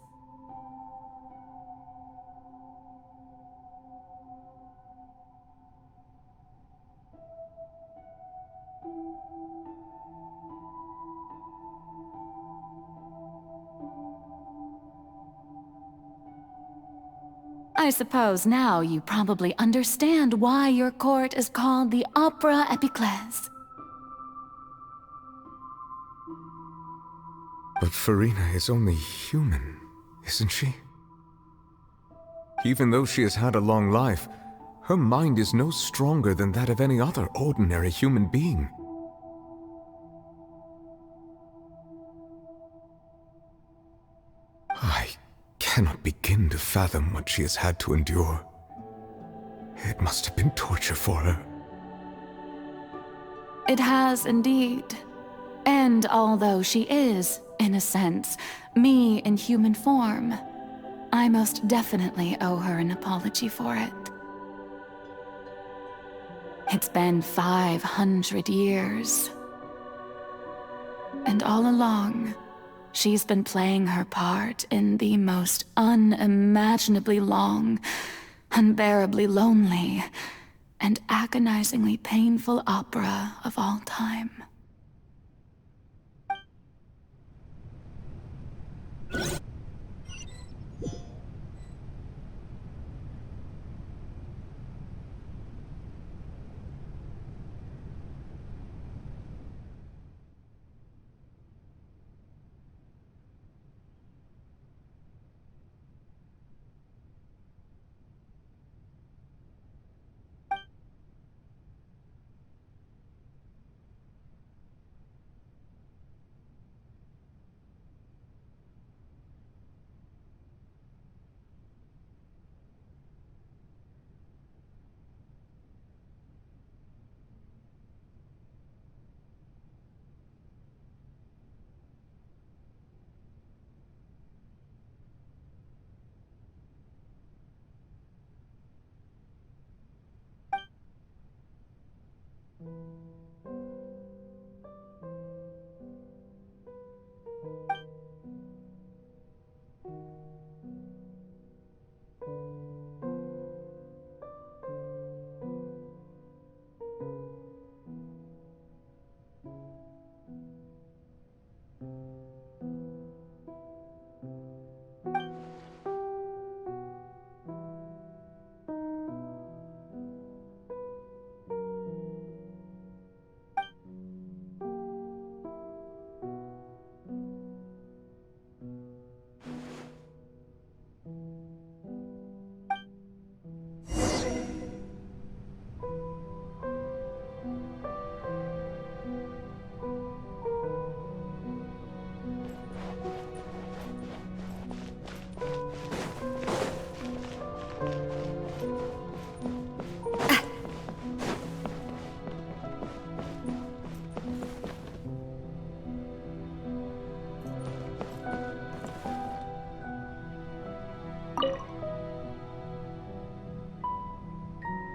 I suppose now you probably understand why your court is called the Opera Epiclese. But Furina is only human, isn't she? Even though she has had a long life, her mind is no stronger than that of any other ordinary human being. I cannot begin to fathom what she has had to endure. It must have been torture for her. It has indeed. And although she is, in a sense, me in human form, I most definitely owe her an apology for it. It's been 500 years. And all along, she's been playing her part in the most unimaginably long, unbearably lonely, and agonizingly painful opera of all time.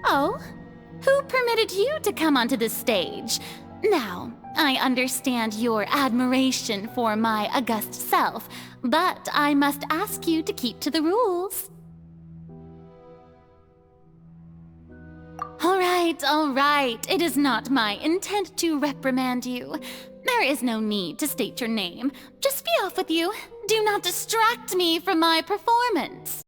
Oh, who permitted you to come onto the stage? Now, I understand your admiration for my august self, but I must ask you to keep to the rules. All right. It is not my intent to reprimand you. There is no need to state your name. Just be off with you. Do not distract me from my performance.